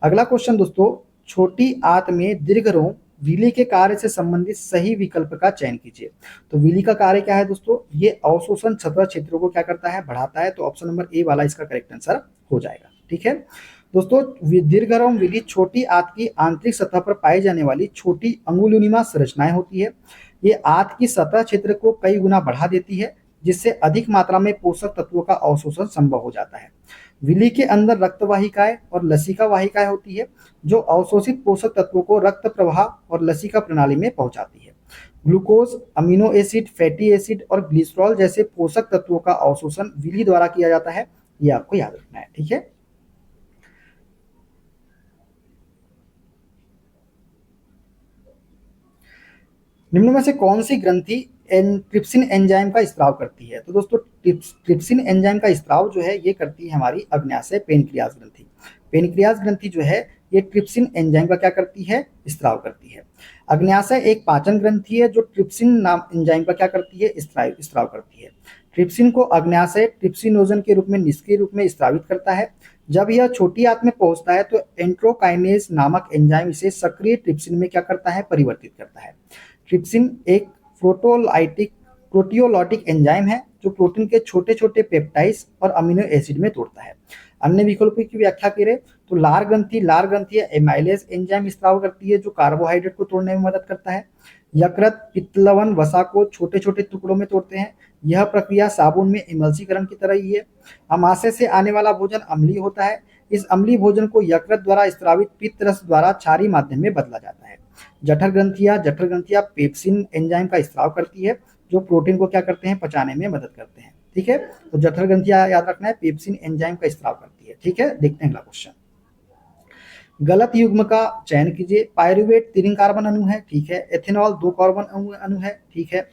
अगला क्वेश्चन दोस्तों, छोटी आंत में दीर्घ रोम विली के कार्य से संबंधित सही विकल्प का चयन कीजिए। तो विली का कार्य क्या है दोस्तों? ये अवशोषण सतह क्षेत्रों को क्या करता है? बढ़ाता है। तो ऑप्शन नंबर ए वाला इसका करेक्ट आंसर हो जाएगा। ठीक है दोस्तों, दीर्घरोम विली छोटी आंत की आंतरिक सतह पर पाई जाने वाली छोटी अंगुलिनुमा संरचनाएं होती है। ये आंत की सतह क्षेत्र को कई गुना बढ़ा देती है जिससे अधिक मात्रा में पोषक तत्वों का अवशोषण संभव हो जाता है। विली के अंदर रक्त वाहिकाएं और लसिका वाहिकाएं होती है जो अवशोषित पोषक तत्वों को रक्त प्रवाह और लसिका प्रणाली में पहुंचाती है। Glucose, amino acid, fatty acid और ग्लिसरॉल जैसे पोषक तत्वों का अवशोषण विधि द्वारा किया जाता है, ये आपको याद रखना है। ठीक है। निम्न में से कौन सी ग्रंथि ट्रिप्सिन एंजाइम का स्त्राव करती है? तो दोस्तों ट्रिप्सिन एंजाइम का स्त्राव जो है ये करती है हमारी अग्न्याशय पेनक्रियाज ग्रंथि। पेनक्रियाज ग्रंथि जो है ये ट्रिप्सिन एंजाइम का क्या करती है? स्त्राव करती है। अग्न्याशय एक पाचन ग्रंथि है जो ट्रिप्सिन नाम एंजाइम का क्या करती है? स्त्राव करती है। ट्रिप्सिन को अग्न्याशय ट्रिप्सिनोजन के रूप में निष्क्रिय रूप में स्त्रावित करता है। जब यह छोटी आंत में पहुंचता है तो एंट्रोकाइनेज नामक एंजाइम इसे सक्रिय ट्रिप्सिन में क्या करता है? परिवर्तित करता है। ट्रिप्सिन एक प्रोटियोलाइटिक एंजाइम है जो प्रोटीन के छोटे छोटे पेप्टाइड्स और अमीनो एसिड में तोड़ता है। अन्य विकल्पों की व्याख्या करें तो लार ग्रंथि एमाइलेज एंजाइम स्त्राव करती है जो कार्बोहाइड्रेट को तोड़ने में मदद करता है। यकृत पित्तलवन वसा को छोटे छोटे टुकड़ों में तोड़ते हैं। यह प्रक्रिया साबुन में इमल्सीकरण की तरह ही है। अमाशय से आने वाला भोजन अम्लीय होता है। इस अम्लीय भोजन को यकृत द्वारा स्त्रावित पित्त रस द्वारा क्षारीय माध्यम में बदला जाता है। जठर ग्रंथियां पेप्सिन एंजाइम का स्त्राव करती है जो प्रोटीन को क्या करते हैं? पचाने में मदद करते हैं। ठीक है। तो जठर ग्रंथियां याद रखना है, पेप्सिन एंजाइम का स्त्राव करती है। ठीक है। देखते हैं अगला क्वेश्चन। गलत युग्म का चयन कीजिए। पायरुवेट 3 कार्बन अणु है। ठीक है। एथेनॉल 2 कार्बन अणु है। ठीक है।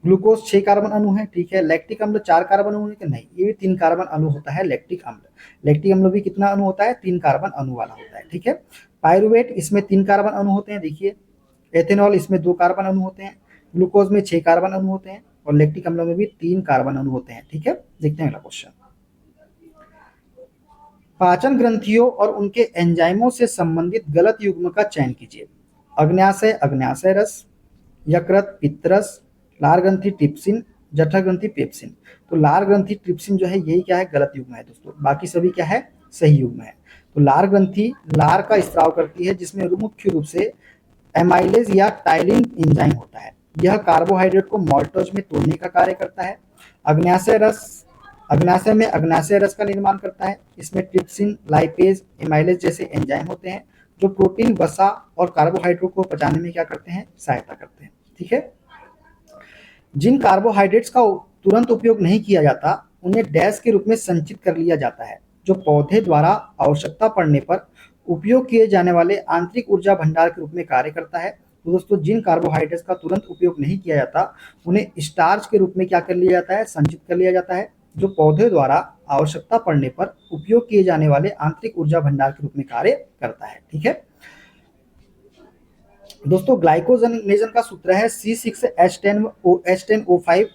ग्लूकोज 6 कार्बन अणु है। ठीक है। लैक्टिक अम्ल 4 कार्बन अणु है कि नहीं? ये भी 3 कार्बन अणु होता है लैक्टिक अम्ल। लैक्टिक अम्ल भी कितना अणु होता है? 3 कार्बन अणु वाला होता है। ठीक है। पायरुवेट इसमें 3 कार्बन अणु होते हैं। देखिए एथेनॉल इसमें 2 कार्बन अणु होते हैं। ग्लूकोज में 6 कार्बन अणु होते हैं और लैक्टिक अम्ल में भी 3 कार्बन अणु होते हैं। ठीक है। देखते हैं अगला क्वेश्चन। पाचन ग्रंथियों और उनके एंजाइमों से संबंधित गलत युग्म का चयन कीजिए। अग्न्याशय रस, यकृत पित्तरस, लार ग्रंथि ट्रिप्सिन, जठर ग्रंथि पेप्सिन। तो लार ग्रंथि ट्रिप्सिन जो है यही क्या है? गलत युग्म है दोस्तों। बाकी सभी क्या है? सही युग्म है। तो लार ग्रंथि लार का स्त्राव करती है जिसमें मुख्य रूप से एमाइलेज या टाइलिन एंजाइम होता है। यह कार्बोहाइड्रेट को माल्टोज में तोड़ने का कार्य करता है। अग्न्याशय में अग्न्याशय रस का निर्माण करता है। इसमें ट्रिप्सिन, लाइपेज, एमाइलेज जैसे एंजाइम होते हैं जो प्रोटीन, वसा और कार्बोहाइड्रेट को पचाने में क्या करते हैं? सहायता करते हैं। ठीक है। जिन कार्बोहाइड्रेट्स का तुरंत उपयोग नहीं किया जाता उन्हें डैश के रूप में संचित कर लिया जाता है जो पौधे द्वारा आवश्यकता पड़ने पर उपयोग किए जाने वाले आंतरिक ऊर्जा भंडार के रूप में कार्य करता है। तो दोस्तों जिन कार्बोहाइड्रेट्स का तुरंत उपयोग नहीं किया जाता उन्हें स्टार्च के रूप में क्या कर लिया जाता है? संचित कर लिया जाता है जो पौधे द्वारा आवश्यकता पड़ने पर उपयोग किए जाने वाले आंतरिक ऊर्जा भंडार के रूप में कार्य करता है। ठीक है। दोस्तों ग्लाइकोजनेजन का सूत्र है C6H10O5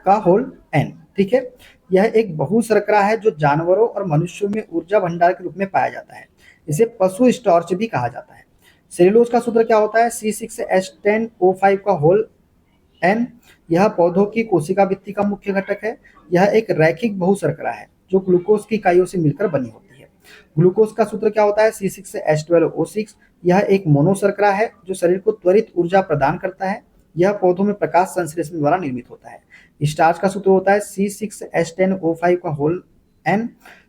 का होल N। ठीक है। यह एक बहुशर्करा है जो जानवरों और मनुष्यों में ऊर्जा भंडार के रूप में पाया जाता है। इसे पशु स्टार्च भी कहा जाता है। सेल्यूलोज का सूत्र क्या होता है? C6H10O5 का होल N। यह पौधों की कोशिका भित्ति का मुख्य घटक है। यह एक रैखिक बहुशर्करा है जो ग्लूकोज की इकाइयों से मिलकर बनी होती है। ग्लूकोज का सूत्र क्या होता है? C6H12O6। यह एक मोनोशर्करा है जो शरीर को त्वरित ऊर्जा प्रदान करता है। यह पौधों में प्रकाश संश्लेषण द्वारा निर्मित होता है। स्टार्च का सूत्र होता है C6H10O5 का होल N।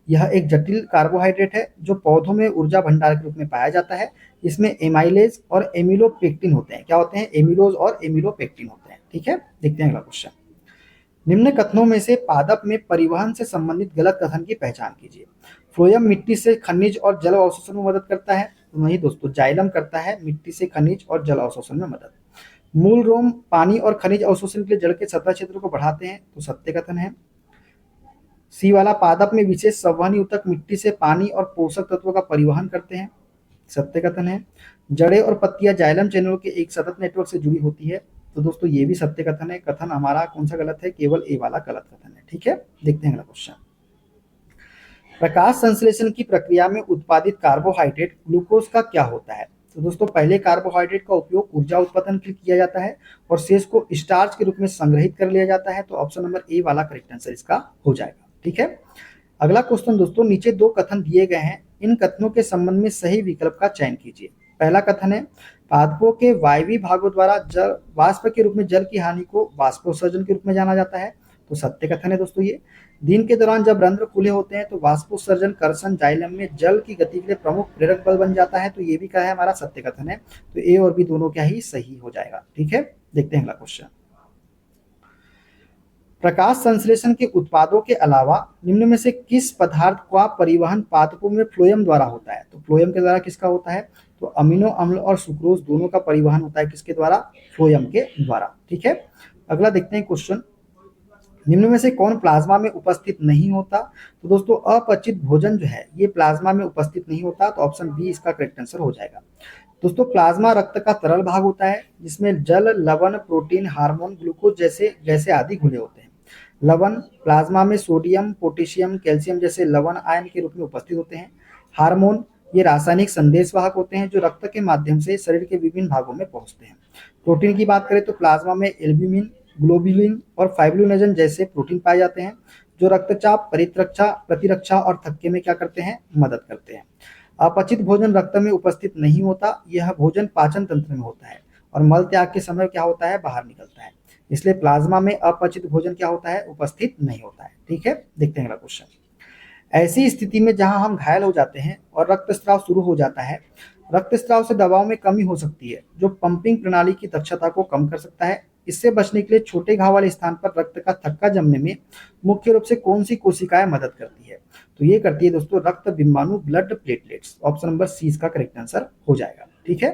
यह एक जटिल कार्बोहाइड्रेट है जो पौधों में ऊर्जा भंडार के रूप में पाया जाता है। इसमें एमाइलेज और एमिलोपेक्टिन होते हैं। क्या होते हैं? एमिलोज और एमिलोपेक्टिन होते हैं। ठीक है। देखते हैं अगला क्वेश्चन। निम्न कथनों में से पादप में परिवहन से संबंधित गलत कथन की पहचान कीजिए। फ्लोएम मिट्टी से खनिज और जल अवशोषण में मदद करता है। तो वही दोस्तों जाइलम करता है मिट्टी से खनिज और जल अवशोषण में मदद। मूल रोम पानी और खनिज अवशोषण के लिए जड़ के सतह क्षेत्र को बढ़ाते हैं। तो सत्य कथन है। सी वाला पादप में विशेष संवहनी ऊतक मिट्टी से पानी और पोषक तत्वों का परिवहन करते हैं। सत्य कथन है। जड़ें और पत्तियां जाइलम चैनलों के एक सतत नेटवर्क से जुड़ी होती है। तो दोस्तों ये भी सत्य कथन है। कथन हमारा कौन सा गलत है? केवल ए वाला गलत कथन है। ठीक है। देखते हैं अगला क्वेश्चन। प्रकाश संश्लेषण की प्रक्रिया में उत्पादित कार्बोहाइड्रेट ग्लूकोज का क्या होता है? तो दोस्तों पहले कार्बोहाइड्रेट का उपयोग ऊर्जा उत्पादन के लिए किया जाता है और शेष को स्टार्च के रूप में संग्रहित कर लिया जाता है। तो ऑप्शन नंबर ए वाला करेक्ट आंसर इसका हो जाएगा। ठीक है। अगला क्वेश्चन दोस्तों, नीचे 2 कथन दिए गए हैं। इन कथनों के संबंध में सही विकल्प का चयन कीजिए। पहला कथन है पादपों के वायवीय भागों द्वारा जल वाष्प के रूप में जल की हानि को वाष्पोत्सर्जन के रूप में जाना जाता है। तो सत्य कथन है दोस्तों ये। दिन के दौरान जब रंध्र खुले होते हैं तो वाष्पोत्सर्जन कर्षण जाइलम में जल की गति के लिए प्रमुख प्रेरक बल बन जाता है, तो ये भी क्या है हमारा सत्य कथन है। तो ए और बी दोनों क्या ही सही हो जाएगा। ठीक है, देखते हैं अगला क्वेश्चन। प्रकाश संश्लेषण के उत्पादों के अलावा निम्न में से किस पदार्थ का परिवहन पादपों में फ्लोएम द्वारा होता है? तो फ्लोएम के द्वारा किसका होता है? तो अमीनो अम्ल और सुक्रोज दोनों का परिवहन होता है किसके द्वारा? फ्लोएम के द्वारा। ठीक है, अगला देखते हैं क्वेश्चन। निम्न में से कौन प्लाज्मा में उपस्थित नहीं होता? तो दोस्तों अपचित भोजन जो है ये प्लाज्मा में उपस्थित नहीं होता, तो ऑप्शन बी इसका करेक्ट आंसर हो जाएगा। दोस्तों प्लाज्मा रक्त का तरल भाग होता है जिसमें जल, लवण, प्रोटीन, हार्मोन, ग्लूकोज जैसे गैसें आदि घुले होते हैं। लवण प्लाज्मा में सोडियम, पोटेशियम, कैल्शियम जैसे लवण आयन के रूप में उपस्थित होते हैं। हार्मोन ये रासायनिक संदेशवाहक होते हैं जो रक्त के माध्यम से शरीर के विभिन्न भागों में पहुंचते हैं। प्रोटीन की बात करें तो प्लाज्मा में एल्ब्यूमिन, ग्लोबुलिन और फाइब्रिनोजन जैसे प्रोटीन पाए जाते हैं जो रक्तचाप, प्रतिरक्षा और थक्के में क्या करते हैं? मदद करते हैं। अपचित भोजन रक्त में उपस्थित नहीं होता, यह भोजन पाचन तंत्र में होता है और मल त्याग के समय क्या होता है? बाहर निकलता है। इसलिए प्लाज्मा में अपचित भोजन क्या होता है? उपस्थित नहीं होता है। ठीक है, देखते हैं अगला क्वेश्चन। ऐसी स्थिति में जहां हम घायल हो जाते हैं और रक्तस्राव शुरू हो जाता है, रक्तस्राव से दबाव में कमी हो सकती है जो पंपिंग प्रणाली की दक्षता को कम कर सकता है। इससे बचने के लिए छोटे घाव वाले स्थान पर रक्त का थक्का जमने में मुख्य रूप से कौन सी कोशिकाएं मदद करती है? तो ये करती है दोस्तों रक्त बिंबाणु, blood platelets. Option number C इसका करेक्ट आंसर हो जाएगा। ठीक है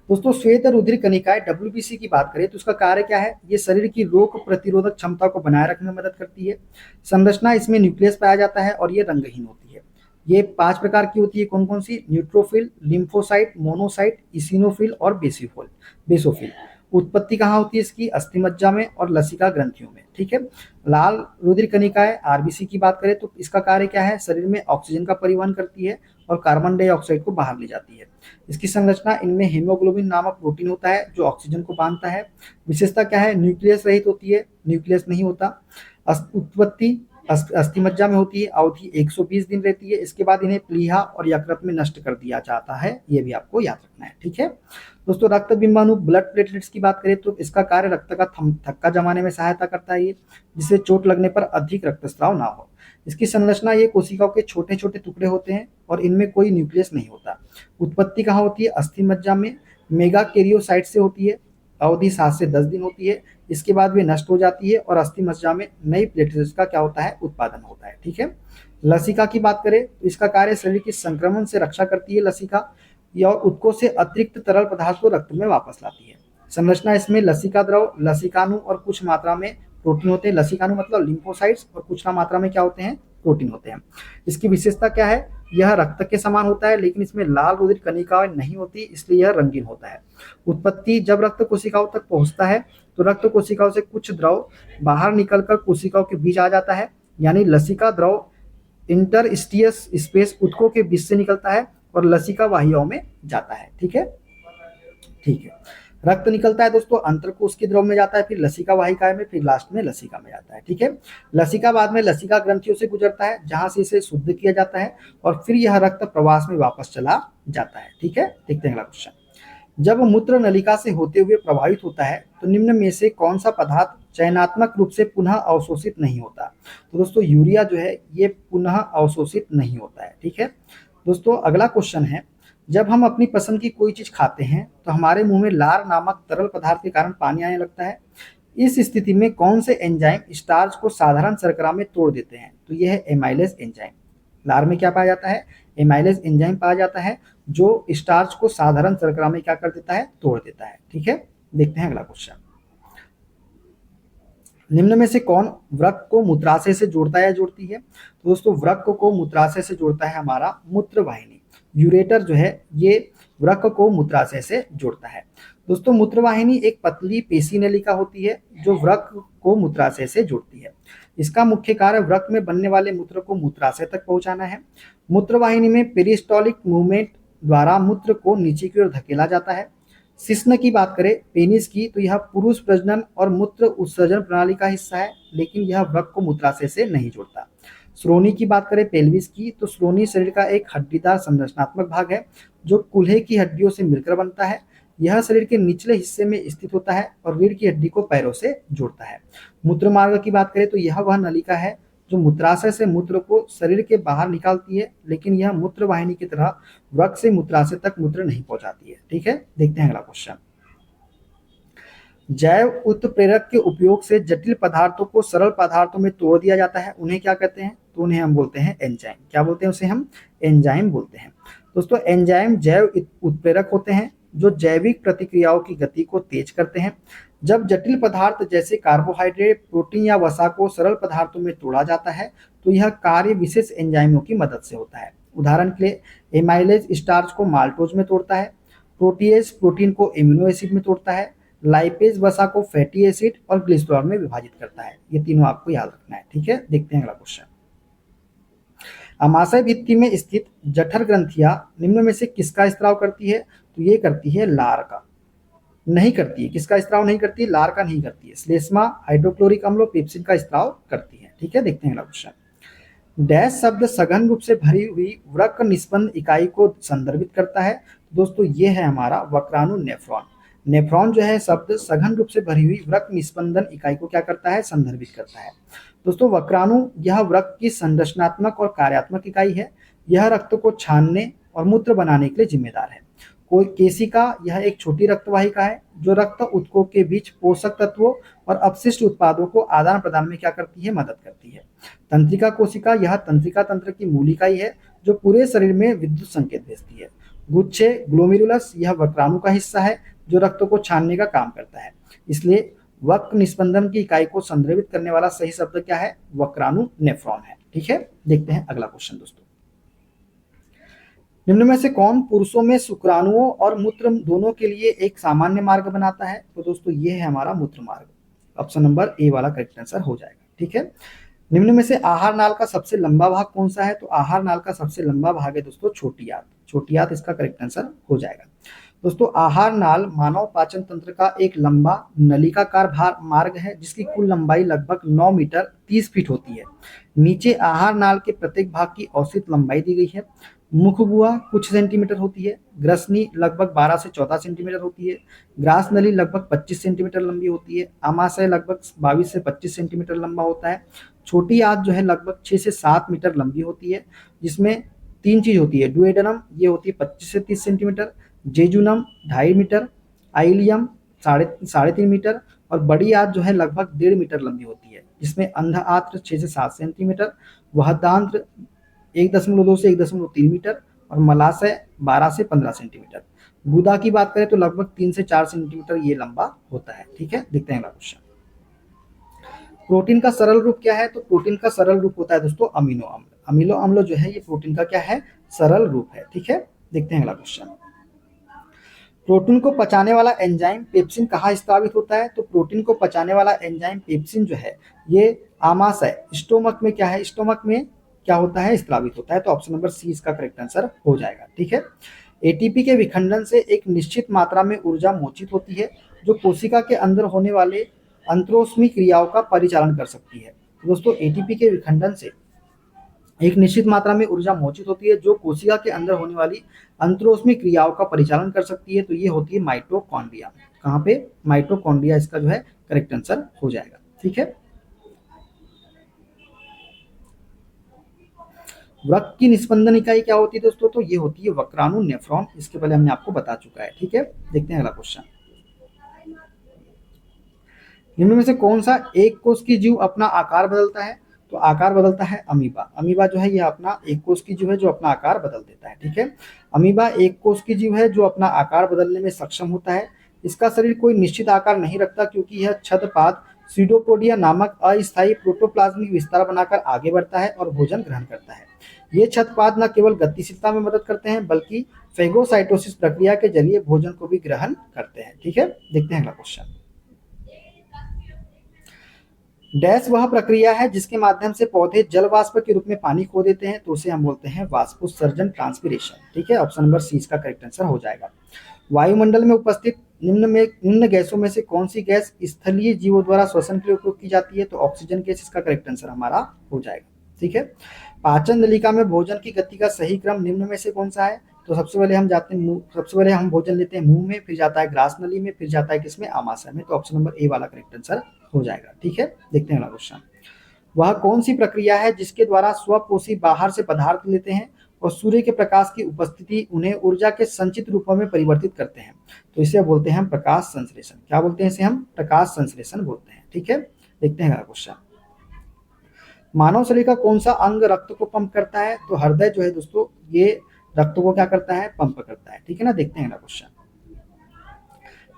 दोस्तों, श्वेत रुधिर कणिकाएं WBC की बात करें तो उसका कार्य क्या है? ये शरीर की रोग प्रतिरोधक क्षमता को बनाए रखने में मदद करती है। संरचना इसमें न्यूक्लियस पाया जाता है और ये रंगहीन होती है। ये 5 प्रकार की होती है। कौन कौन सी? न्यूट्रोफिल, लिम्फोसाइट, मोनोसाइट, इसिनोफिल और बेसोफिल। उत्पत्ति कहाँ होती है इसकी? अस्थिमज्जा में और लसिका ग्रंथियों में। ठीक है, लाल रुधिर कणिकाएं RBC की बात करें तो इसका कार्य क्या है? शरीर में ऑक्सीजन का परिवहन करती है और कार्बन डाइऑक्साइड को बाहर ले जाती है। इसकी संरचना इनमें हीमोग्लोबिन नामक प्रोटीन होता है जो ऑक्सीजन को बांधता है। विशेषता क्या है? न्यूक्लियस रहित होती है, न्यूक्लियस नहीं होता। उत्पत्ति अस्थिमज्जा में होती है, अवधि 120 दिन रहती है। इसके बाद इन्हें प्लीहा और यकृत में नष्ट कर दिया जाता है, ये भी आपको याद रखना है। ठीक है दोस्तों, रक्त बिंबाणु, ब्लड प्लेटलेट्स की बात करें तो इसका कार्य रक्त का थक्का जमाने में सहायता करता है, ये जिससे चोट लगने पर अधिक रक्तस्राव ना हो। इसकी संरचना ये कोशिकाओं के छोटे छोटे टुकड़े होते हैं और इनमें कोई न्यूक्लियस नहीं होता। उत्पत्ति कहाँ होती है? अस्थिमज्जा में, मेगा कैरियोसाइट से होती है। अवधि 7 से 10 दिन होती है। इसके बाद वे नष्ट हो जाती है और अस्थिमज्जा में नई प्लेटलेट्स का क्या होता है? उत्पादन होता है। ठीक है, लसिका की बात करें तो इसका कार्य शरीर की संक्रमण से रक्षा करती है लसिका, या उत्कों से अतिरिक्त तरल पदार्थ को रक्त में वापस लाती है। संरचना इसमें लसिका द्रव, लसिकाणु और कुछ मात्रा में प्रोटीन होते हैं। लसिकाणु मतलब लिम्फोसाइट्स और कुछ मात्रा में क्या होते हैं? प्रोटीन होते हैं। इसकी विशेषता क्या है? यह रक्त के समान होता है लेकिन इसमें लाल रुधिर कणिकाएं नहीं होती, इसलिए यह रंगीन होता है। उत्पत्ति जब रक्त कोशिकाओं तक पहुंचता है तो रक्त कोशिकाओं से कुछ द्रव बाहर निकलकर कोशिकाओं के बीच आ जाता है, यानी लसिका द्रव इंटरस्टिशियस स्पेस उत्कों के बीच से निकलता है और लसिका वाहियाओं में जाता है। ठीक है, रक्त निकलता है दोस्तों अंतरकोश के द्रव में जाता है, फिर लसिका वाहिका में, फिर लास्ट में लसिका में जाता है। ठीक है, लसिका बाद में लसिका ग्रंथियों से गुजरता है जहां से इसे शुद्ध किया जाता है और फिर यह रक्त प्रवास में वापस चला जाता है। ठीक है, देखते हैं अगला क्वेश्चन। जब मूत्र नलिका से होते हुए प्रवाहित होता है तो निम्न में से कौन सा पदार्थ चयनात्मक रूप से पुनः अवशोषित नहीं होता? तो दोस्तों यूरिया जो है ये पुनः अवशोषित नहीं होता है। ठीक है दोस्तों, अगला क्वेश्चन है, जब हम अपनी पसंद की कोई चीज खाते हैं तो हमारे मुंह में लार नामक तरल पदार्थ के कारण पानी आने लगता है। इस स्थिति में कौन से एंजाइम स्टार्च को साधारण शर्करा में तोड़ देते हैं? तो यह है एमाइलेज एंजाइम। लार में क्या पाया जाता है? एमाइलेज एंजाइम पाया जाता है जो स्टार्च को साधारण शर्करा में क्या कर देता है? तोड़ देता है। ठीक है, देखते हैं अगला क्वेश्चन। निम्न में से कौन वृक्क को मूत्राशय से जोड़ता है या जोड़ती है? तो दोस्तों वृक्क को मूत्राशय से जोड़ता है हमारा मूत्र वाहिनी। यूरेटर जो है ये वृक्क को मूत्राशय से जोड़ता है। दोस्तों मूत्रवाहिनी एक पतली पेशी नलिका होती है जो वृक्क को मूत्राशय से जोड़ती है। इसका मुख्य कार्य वृक्क में बनने वाले मूत्र को मूत्राशय तक पहुंचाना है। मूत्रवाहिनी में पेरिस्टॉलिक मूवमेंट द्वारा मूत्र को नीचे की ओर धकेला जाता है। शिश्न की बात करें पेनिस की तो यह पुरुष प्रजनन और मूत्र उत्सर्जन प्रणाली का हिस्सा है लेकिन यह वृक्क को मूत्राशय से नहीं जोड़ता। श्रोणि की बात करें पेल्विस की तो श्रोणि शरीर का एक हड्डीदार संरचनात्मक भाग है जो कूल्हे की हड्डियों से मिलकर बनता है। यह शरीर के निचले हिस्से में स्थित होता है और रीढ़ की हड्डी को पैरों से जोड़ता है। मूत्र मार्ग की बात करें तो यह वह नलिका है जो मूत्राशय से मूत्र को शरीर के बाहर निकालती है, लेकिन यह मूत्र वाहिनी की तरह वृक्क से मूत्राशय तक मूत्र नहीं पहुंचाती है। ठीक है, देखते हैं अगला क्वेश्चन। जैव उत्प्रेरक के उपयोग से जटिल पदार्थों को सरल पदार्थों में तोड़ दिया जाता है, उन्हें क्या कहते हैं? तो उन्हें हम बोलते हैं एंजाइम। क्या बोलते हैं? उसे हम एंजाइम बोलते हैं। दोस्तों, एंजाइम जैव उत्प्रेरक होते हैं जो जैविक प्रतिक्रियाओं की गति को तेज करते हैं। जब जटिल पदार्थ जैसे कार्बोहाइड्रेट, प्रोटीन या वसा को सरल पदार्थों में तोड़ा जाता है तो यह कार्य विशेष एंजाइमों की मदद से होता है। उदाहरण के लिए एमाइलेज स्टार्च को माल्टोज में तोड़ता है, प्रोटीएज प्रोटीन को एमिनो एसिड में तोड़ता है, लाइपेज वसा को फैटी एसिड और ग्लिसरॉल में विभाजित करता है। ये तीनों आपको याद रखना है। ठीक है, देखते हैं अगला क्वेश्चन। अमाशय भित्ति में स्थित जठर ग्रंथियां निम्न में से किसका स्त्राव करती है? तो ये करती है लार का। नहीं करती है, किसका स्त्राव नहीं करती है? लार का नहीं करती है। श्लेष्मा, हाइड्रोक्लोरिक अम्ल, पेप्सिन का स्त्राव करती है। ठीक है, देखते हैं अगला क्वेश्चन। डैश शब्द सघन रूप से भरी हुई वृक्क निस्पंद इकाई को संदर्भित करता है। दोस्तों, ये है हमारा वक्राणु नेफ्रॉन। नेफ्रॉन जो है शब्द सघन रूप से भरी हुई वृक्क निस्पंदन इकाई को क्या करता है? संदर्भित करता है। दोस्तों, वक्राणु यह वृक्क की संरचनात्मक और कार्यात्मक इकाई है। यह रक्त को छानने और मूत्र बनाने के लिए जिम्मेदार है। कोई केशिका यह एक छोटी रक्तवाहिका है जो रक्त ऊतकों के बीच पोषक तत्वों और अपशिष्ट उत्पादों को आदान प्रदान में क्या करती है? मदद करती है। तंत्रिका कोशिका यह तंत्रिका तंत्र की मूल इकाई है जो पूरे शरीर में विद्युत संकेत भेजती है। गुच्छे ग्लोमेरुलस यह वक्राणु का हिस्सा है जो रक्त को छानने का काम करता है। इसलिए वक्र निस्पंदन की इकाई को संदर्भित करने वाला सही शब्द क्या है? वक्राणु नेफ्रॉन है। ठीक है, देखते हैं अगला क्वेश्चन। दोस्तों, निम्न में से कौन पुरुषों में शुक्राणुओं और मूत्र दोनों के लिए एक सामान्य मार्ग बनाता है? तो दोस्तों, ये है हमारा मूत्र मार्ग। ऑप्शन नंबर ए वाला करेक्ट आंसर हो जाएगा। ठीक है, निम्न में से आहार नाल का सबसे लंबा भाग कौन सा है? तो आहार नाल का सबसे लंबा भाग है दोस्तों छोटी आंत। छोटी आंत इसका करेक्ट आंसर हो जाएगा। दोस्तों, आहार नाल मानव पाचन तंत्र का एक लंबा नलिकाकार मार्ग है जिसकी कुल लंबाई लगभग 9 मीटर 30 फीट होती है। नीचे आहार नाल के प्रत्येक भाग की औसत लंबाई दी गई है। मुखगुहा कुछ सेंटीमीटर होती है। ग्रसनी लगभग 12 से 14 सेंटीमीटर होती है। ग्रास नली लगभग 25 सेंटीमीटर लंबी होती है। आमाशय लगभग 22 से 25 सेंटीमीटर लंबा होता है। छोटी आंत जो है लगभग 6 से 7 मीटर लंबी होती है, जिसमें 3 चीज होती है। डुओडेनम ये होती है 25 से 30 centimetre, jejunum 2.5 metre, ileum 3.5 metre और बड़ी आंत जो है लगभग 1.5 मीटर लंबी होती है, जिसमें अंध आंत्र 6 से 7 सेंटीमीटर, वहदांत्र 1.2 से 1.3 मीटर और मलाशय 12 से 15 सेंटीमीटर। गुदा की बात करें तो लगभग 3 से 4 सेंटीमीटर ये लंबा होता है। ठीक है, देखते हैं अगला क्वेश्चन। प्रोटीन का सरल रूप क्या है? तो प्रोटीन का सरल रूप होता है दोस्तों अमीनो अम्ल। अमीनो अम्ल जो है ये प्रोटीन का क्या है? सरल रूप है। ठीक है, देखते हैं अगला क्वेश्चन। प्रोटीन को पचाने वाला एंजाइम पेप्सिन कहाँ स्त्रावित होता है? तो प्रोटीन को पचाने वाला एंजाइम पेप्सिन जो है ये आमाशय स्टोमक में क्या है? स्टोमक में क्या होता है? स्त्रावित होता है। तो ऑप्शन नंबर सी इसका करेक्ट आंसर हो जाएगा। ठीक है, एटीपी के विखंडन से एक निश्चित मात्रा में ऊर्जा मोचित होती है जो कोशिका के अंदर होने वाले अंतरोष्मी क्रियाओं का परिचालन कर सकती है। दोस्तों, एटीपी के विखंडन से एक निश्चित मात्रा में ऊर्जा मोचित होती है जो कोशिका के अंदर होने वाली अंतरोष्मी क्रियाओं का परिचालन कर सकती है। तो ये होती है माइटोकॉन्ड्रिया। कहाँ पे? माइटोकॉन्ड्रिया इसका जो है करेक्ट आंसर हो जाएगा। ठीक है, वृक्क की निस्पंदन इकाई क्या होती है दोस्तों? तो ये होती है वक्राणु नेफ्रॉन। इसके पहले हमने आपको बता चुका है। ठीक है, देखते हैं अगला क्वेश्चन। निम्न में से कौन सा एक कोश की जीव अपना आकार बदलता है? तो आकार बदलता है अमीबा। अमीबा जो है ये अपना एक कोश की जीव है जो अपना आकार बदल देता है। ठीक है, अमीबा एक कोश की जीव है जो अपना आकार बदलने में सक्षम होता है। इसका शरीर कोई निश्चित आकार नहीं रखता क्योंकि यह छदपाद सीडोपोडिया नामक अस्थायी प्रोटोप्लाज्मिक विस्तार बनाकर आगे बढ़ता है और भोजन ग्रहण करता है। ये छदपाद न केवल गतिशीलता में मदद करते हैं बल्कि फेगोसाइटोसिस प्रक्रिया के जरिए भोजन को भी ग्रहण करते हैं। ठीक है, देखते हैं अगला क्वेश्चन। डैश वह प्रक्रिया है जिसके माध्यम से पौधे जल वाष्प के रूप में पानी खो देते हैं, तो उसे हम बोलते हैं वाष्पोत्सर्जन ट्रांसपिरेशन। ठीक है, ऑप्शन नंबर सी इसका करेक्ट आंसर हो जाएगा। वायुमंडल में उपस्थित निम्न गैसों में से कौन सी गैस स्थलीय जीवों द्वारा श्वसन के लिए उपयोग की जाती है? तो ऑक्सीजन गैस इसका करेक्ट आंसर हमारा हो जाएगा। ठीक है, पाचन नलिका में भोजन की गति का सही क्रम निम्न में से कौन सा है? तो सबसे पहले हम जाते हैं सबसे पहले हम भोजन लेते हैं मुंह में, फिर जाता है ग्रास नली में, फिर जाता है किसमें, आमाशय में। तो ऑप्शन नंबर ए वाला करेक्ट आंसर हो जाएगा। ठीक है, देखते हैं अगला क्वेश्चन। वह कौन सी प्रक्रिया है जिसके द्वारा स्वपोषी बाहर से पदार्थ लेते हैं और सूर्य के प्रकाश की उपस्थिति उन्हें ऊर्जा के संचित रूपों में परिवर्तित करते हैं? तो इसे बोलते हैं हम प्रकाश संश्लेषण। क्या बोलते हैं इसे? हम प्रकाश संश्लेषण बोलते हैं। ठीक है, देखते हैं अगला क्वेश्चन। मानव शरीर का कौन सा अंग रक्त को पंप करता है? तो हृदय जो है दोस्तों, ये रक्त को क्या करता है? पंप करता है। ठीक है ना, देखते हैं अगला क्वेश्चन।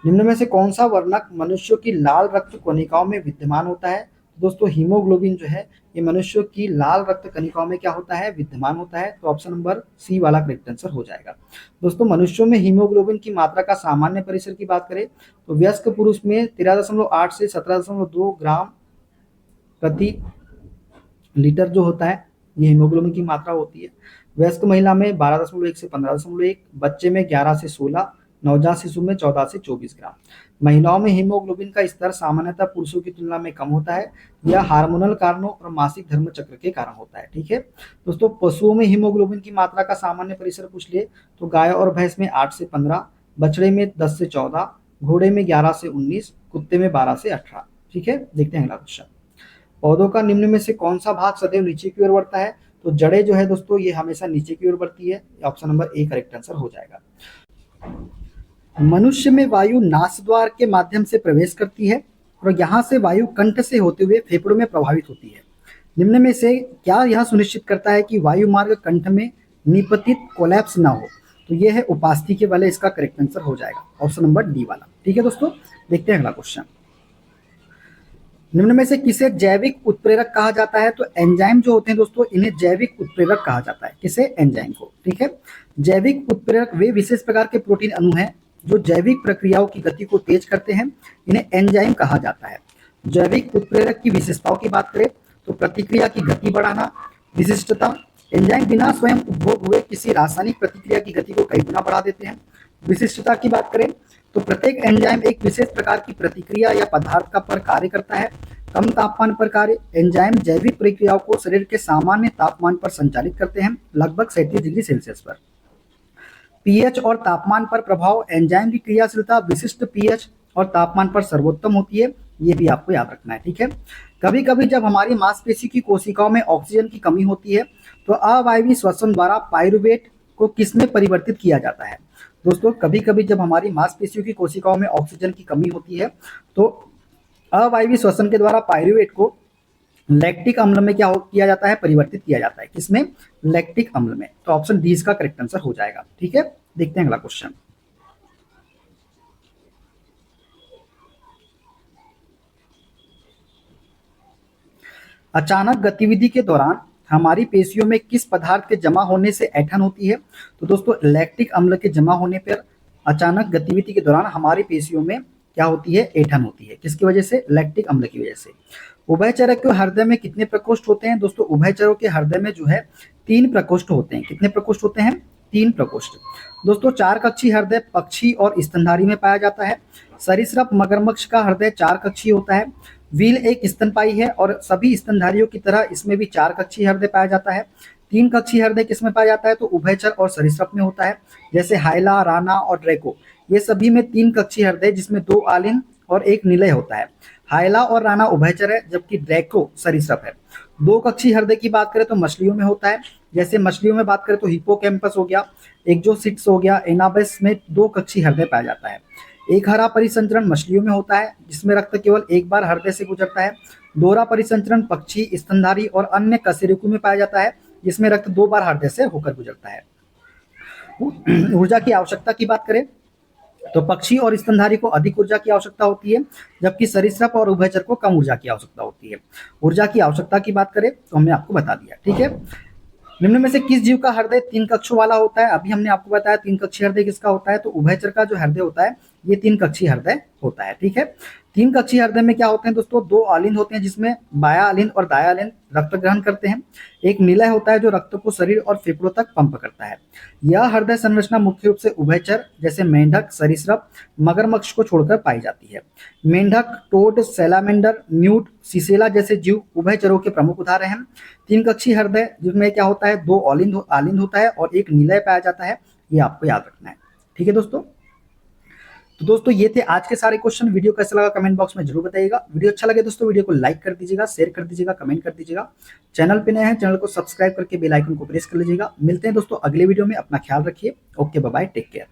निम्न में से कौन सा वर्णक मनुष्यों की लाल रक्त कणिकाओं में विद्यमान होता है? दोस्तों हीमोग्लोबिन जो है ये मनुष्यों की लाल रक्त कणिकाओं में क्या होता है? विद्यमान होता है। तो ऑप्शन नंबर सी वाला करेक्ट आंसर हो जाएगा। दोस्तों मनुष्यों में हीमोग्लोबिन की मात्रा का सामान्य परिसर की बात करें तो वयस्क पुरुष में 13.8 से 17.2 ग्राम प्रति लीटर जो होता है ये हीमोग्लोबिन की मात्रा होती है। वयस्क महिला में 12.1 से 15.1, बच्चे में 11 से 16, नवजात शिशु में 14 से 24 ग्राम। महिलाओं में हीमोग्लोबिन का स्तर सामान्यतः पुरुषों की तुलना में कम होता है। यह हार्मोनल कारणों और मासिक धर्म चक्र के कारण होता है। ठीक है दोस्तों, पशुओं में हीमोग्लोबिन की मात्रा का सामान्य परिसर पूछ लिए तो गाय और भैंस में 8 से 15, बछड़े में 10 से 14, घोड़े में 11 से 19, कुत्ते में 12 से 18। ठीक है, देखते हैं अगला क्वेश्चन। पौधों का निम्न में से कौन सा भाग सदैव नीचे की ओर बढ़ता है? तो जड़ें जो है दोस्तों ये हमेशा नीचे की ओर बढ़ती है। Option number A correct answer हो जाएगा। मनुष्य में वायु नासद्वार के माध्यम से प्रवेश करती है और यहाँ से वायु कंठ से होते हुए फेफड़ों में प्रभावित होती है। निम्न में से क्या यह सुनिश्चित करता है कि वायु मार्ग कंठ में निपतित कोलैप्स ना हो? तो यह है उपास्थि के वाले, इसका करेक्ट आंसर हो जाएगा ऑप्शन नंबर डी वाला। ठीक है दोस्तों, देखते हैं अगला क्वेश्चन। निम्न में से किसे जैविक उत्प्रेरक कहा जाता है? तो एंजाइम जो होते हैं दोस्तों इन्हें जैविक उत्प्रेरक कहा जाता है। किसे? एंजाइम को। ठीक है, जैविक उत्प्रेरक वे विशेष प्रकार के प्रोटीन अणु हैं जो जैविक प्रक्रियाओं की गति को तेज करते हैं, इन्हें एंजाइम कहा जाता है। जैविक उत्प्रेरक की विशेषताओं की बात करें तो प्रतिक्रिया की गति बढ़ाना, विशिष्टता, एंजाइम बिना स्वयं उपभोग हुए किसी रासायनिक प्रतिक्रिया की गति को कई गुना बढ़ा देते हैं। विशिष्टता की बात करें तो प्रत्येक एंजाइम एक विशेष प्रकार की प्रतिक्रिया या पदार्थ का पर कार्य करता है। कम तापमान पर कार्य, एंजाइम जैविक प्रक्रियाओं को शरीर के सामान्य तापमान पर संचालित करते हैं, लगभग 37 डिग्री सेल्सियस पर। पीएच और तापमान पर प्रभाव, एंजाइम की क्रियाशीलता विशिष्ट पीएच और तापमान पर सर्वोत्तम होती है, ये भी आपको याद रखना है। ठीक है, कभी कभी जब हमारी मांसपेशी की कोशिकाओं में ऑक्सीजन की कमी होती है तो अवायवीय श्वसन द्वारा पाइरुवेट को किसमें परिवर्तित किया जाता है? दोस्तों कभी कभी जब हमारी मांसपेशियों की कोशिकाओं में ऑक्सीजन की कमी होती है तो अवायवीय श्वसन के द्वारा पाइरुवेट को लैक्टिक अम्ल में क्या किया जाता है? परिवर्तित किया जाता है। किसमें? लैक्टिक अम्ल में। तो ऑप्शन डी इसका करेक्ट आंसर हो जाएगा। ठीक है, देखते हैं अगला क्वेश्चन। अचानक गतिविधि के दौरान हमारी पेशियों में किस पदार्थ के जमा होने से ऐंठन होती है? तो दोस्तों लैक्टिक अम्ल के जमा होने पर अचानक गतिविधि के दौरान हमारी पेशियों में क्या होती है? ऐंठन होती है। किसकी वजह से? लैक्टिक अम्ल की वजह से। उभयचरक के हृदय में कितने प्रकोष्ठ होते हैं? दोस्तों उभयचरों के हृदय में जो है 3 प्रकोष्ठ होते हैं। कितने प्रकोष्ठ होते हैं? 3 प्रकोष्ठ। दोस्तों 4 कक्षी हृदय पक्षी और स्तनधारी में पाया जाता है। सरीसृप मगरमच्छ का हृदय 4 कक्षी होता है। व्हील एक स्तनपायी है और सभी स्तनधारियों की तरह इसमें भी 4 कक्षी हृदय पाया जाता है। 3 कक्षी हृदय किसमें पाया जाता है? तो उभयचर और सरीसृप में होता है, जैसे हाइला, राना और ड्रैको, ये सभी में 3 कक्षी हृदय जिसमें 2 आलिन और 1 निलय होता है। हाइला और राना उभयचर है जबकि ड्रैको सरीसृप है। 2 कक्षी हृदय की बात करें तो मछलियों में होता है, जैसे मछलियों में बात करें तो हिप्पोकैम्पस हो गया, एक्जोसिट्स हो गया, एनाबेस में 2 कक्षी हृदय पाया जाता है। एक हरा परिसंचरण मछलियों में होता है जिसमें रक्त केवल एक बार हृदय से गुजरता है। दोहरा परिसंचरण पक्षी, स्तनधारी और अन्य कशेरुकों में पाया जाता है जिसमें रक्त 2 बार हृदय से होकर गुजरता है। ऊर्जा की आवश्यकता की बात करें तो पक्षी और स्तनधारी को अधिक ऊर्जा की आवश्यकता होती है जबकि सरीसृप और उभयचर को कम ऊर्जा की आवश्यकता होती है। ऊर्जा की आवश्यकता की बात करें तो हमने आपको बता दिया। ठीक है, निम्न में से किस जीव का हृदय 3 कक्षों वाला होता है? अभी हमने आपको बताया 3 कक्षीय हृदय किसका होता है, तो उभयचर का जो हृदय होता है ये 3 कक्षीय हृदय होता है। ठीक है, 3 कक्षीय हृदय में क्या होते हैं दोस्तों? 2 आलिंद होते हैं जिसमें बाया आलिंद और दाया आलिंद रक्त ग्रहण करते हैं। एक निलय होता है जो रक्त को शरीर और फेफड़ों तक पंप करता है। यह हृदय संरचना मुख्य रूप से उभयचर जैसे मेंढक, सरीसृप, मगरमच्छ को छोड़कर पाई जाती है। मेंढक, टोड, सैलामेंडर, न्यूट, सिसेला जैसे जीव उभयचरों के प्रमुख उदाहरण हैं। 3 कक्षीय हृदय जिसमें क्या होता है? 2 आलिंद होता है और एक निलय पाया जाता है। ये आपको याद रखना है। ठीक है दोस्तों, तो दोस्तों ये थे आज के सारे क्वेश्चन। वीडियो कैसा लगा कमेंट बॉक्स में जरूर बताइएगा। वीडियो अच्छा लगे दोस्तों वीडियो को लाइक कर दीजिएगा, शेयर कर दीजिएगा, कमेंट कर दीजिएगा। चैनल पे नए हैं चैनल को सब्सक्राइब करके बेल आइकन को प्रेस कर लीजिएगा। मिलते हैं दोस्तों अगले वीडियो में, अपना ख्याल रखिए। Okay bye bye, take care.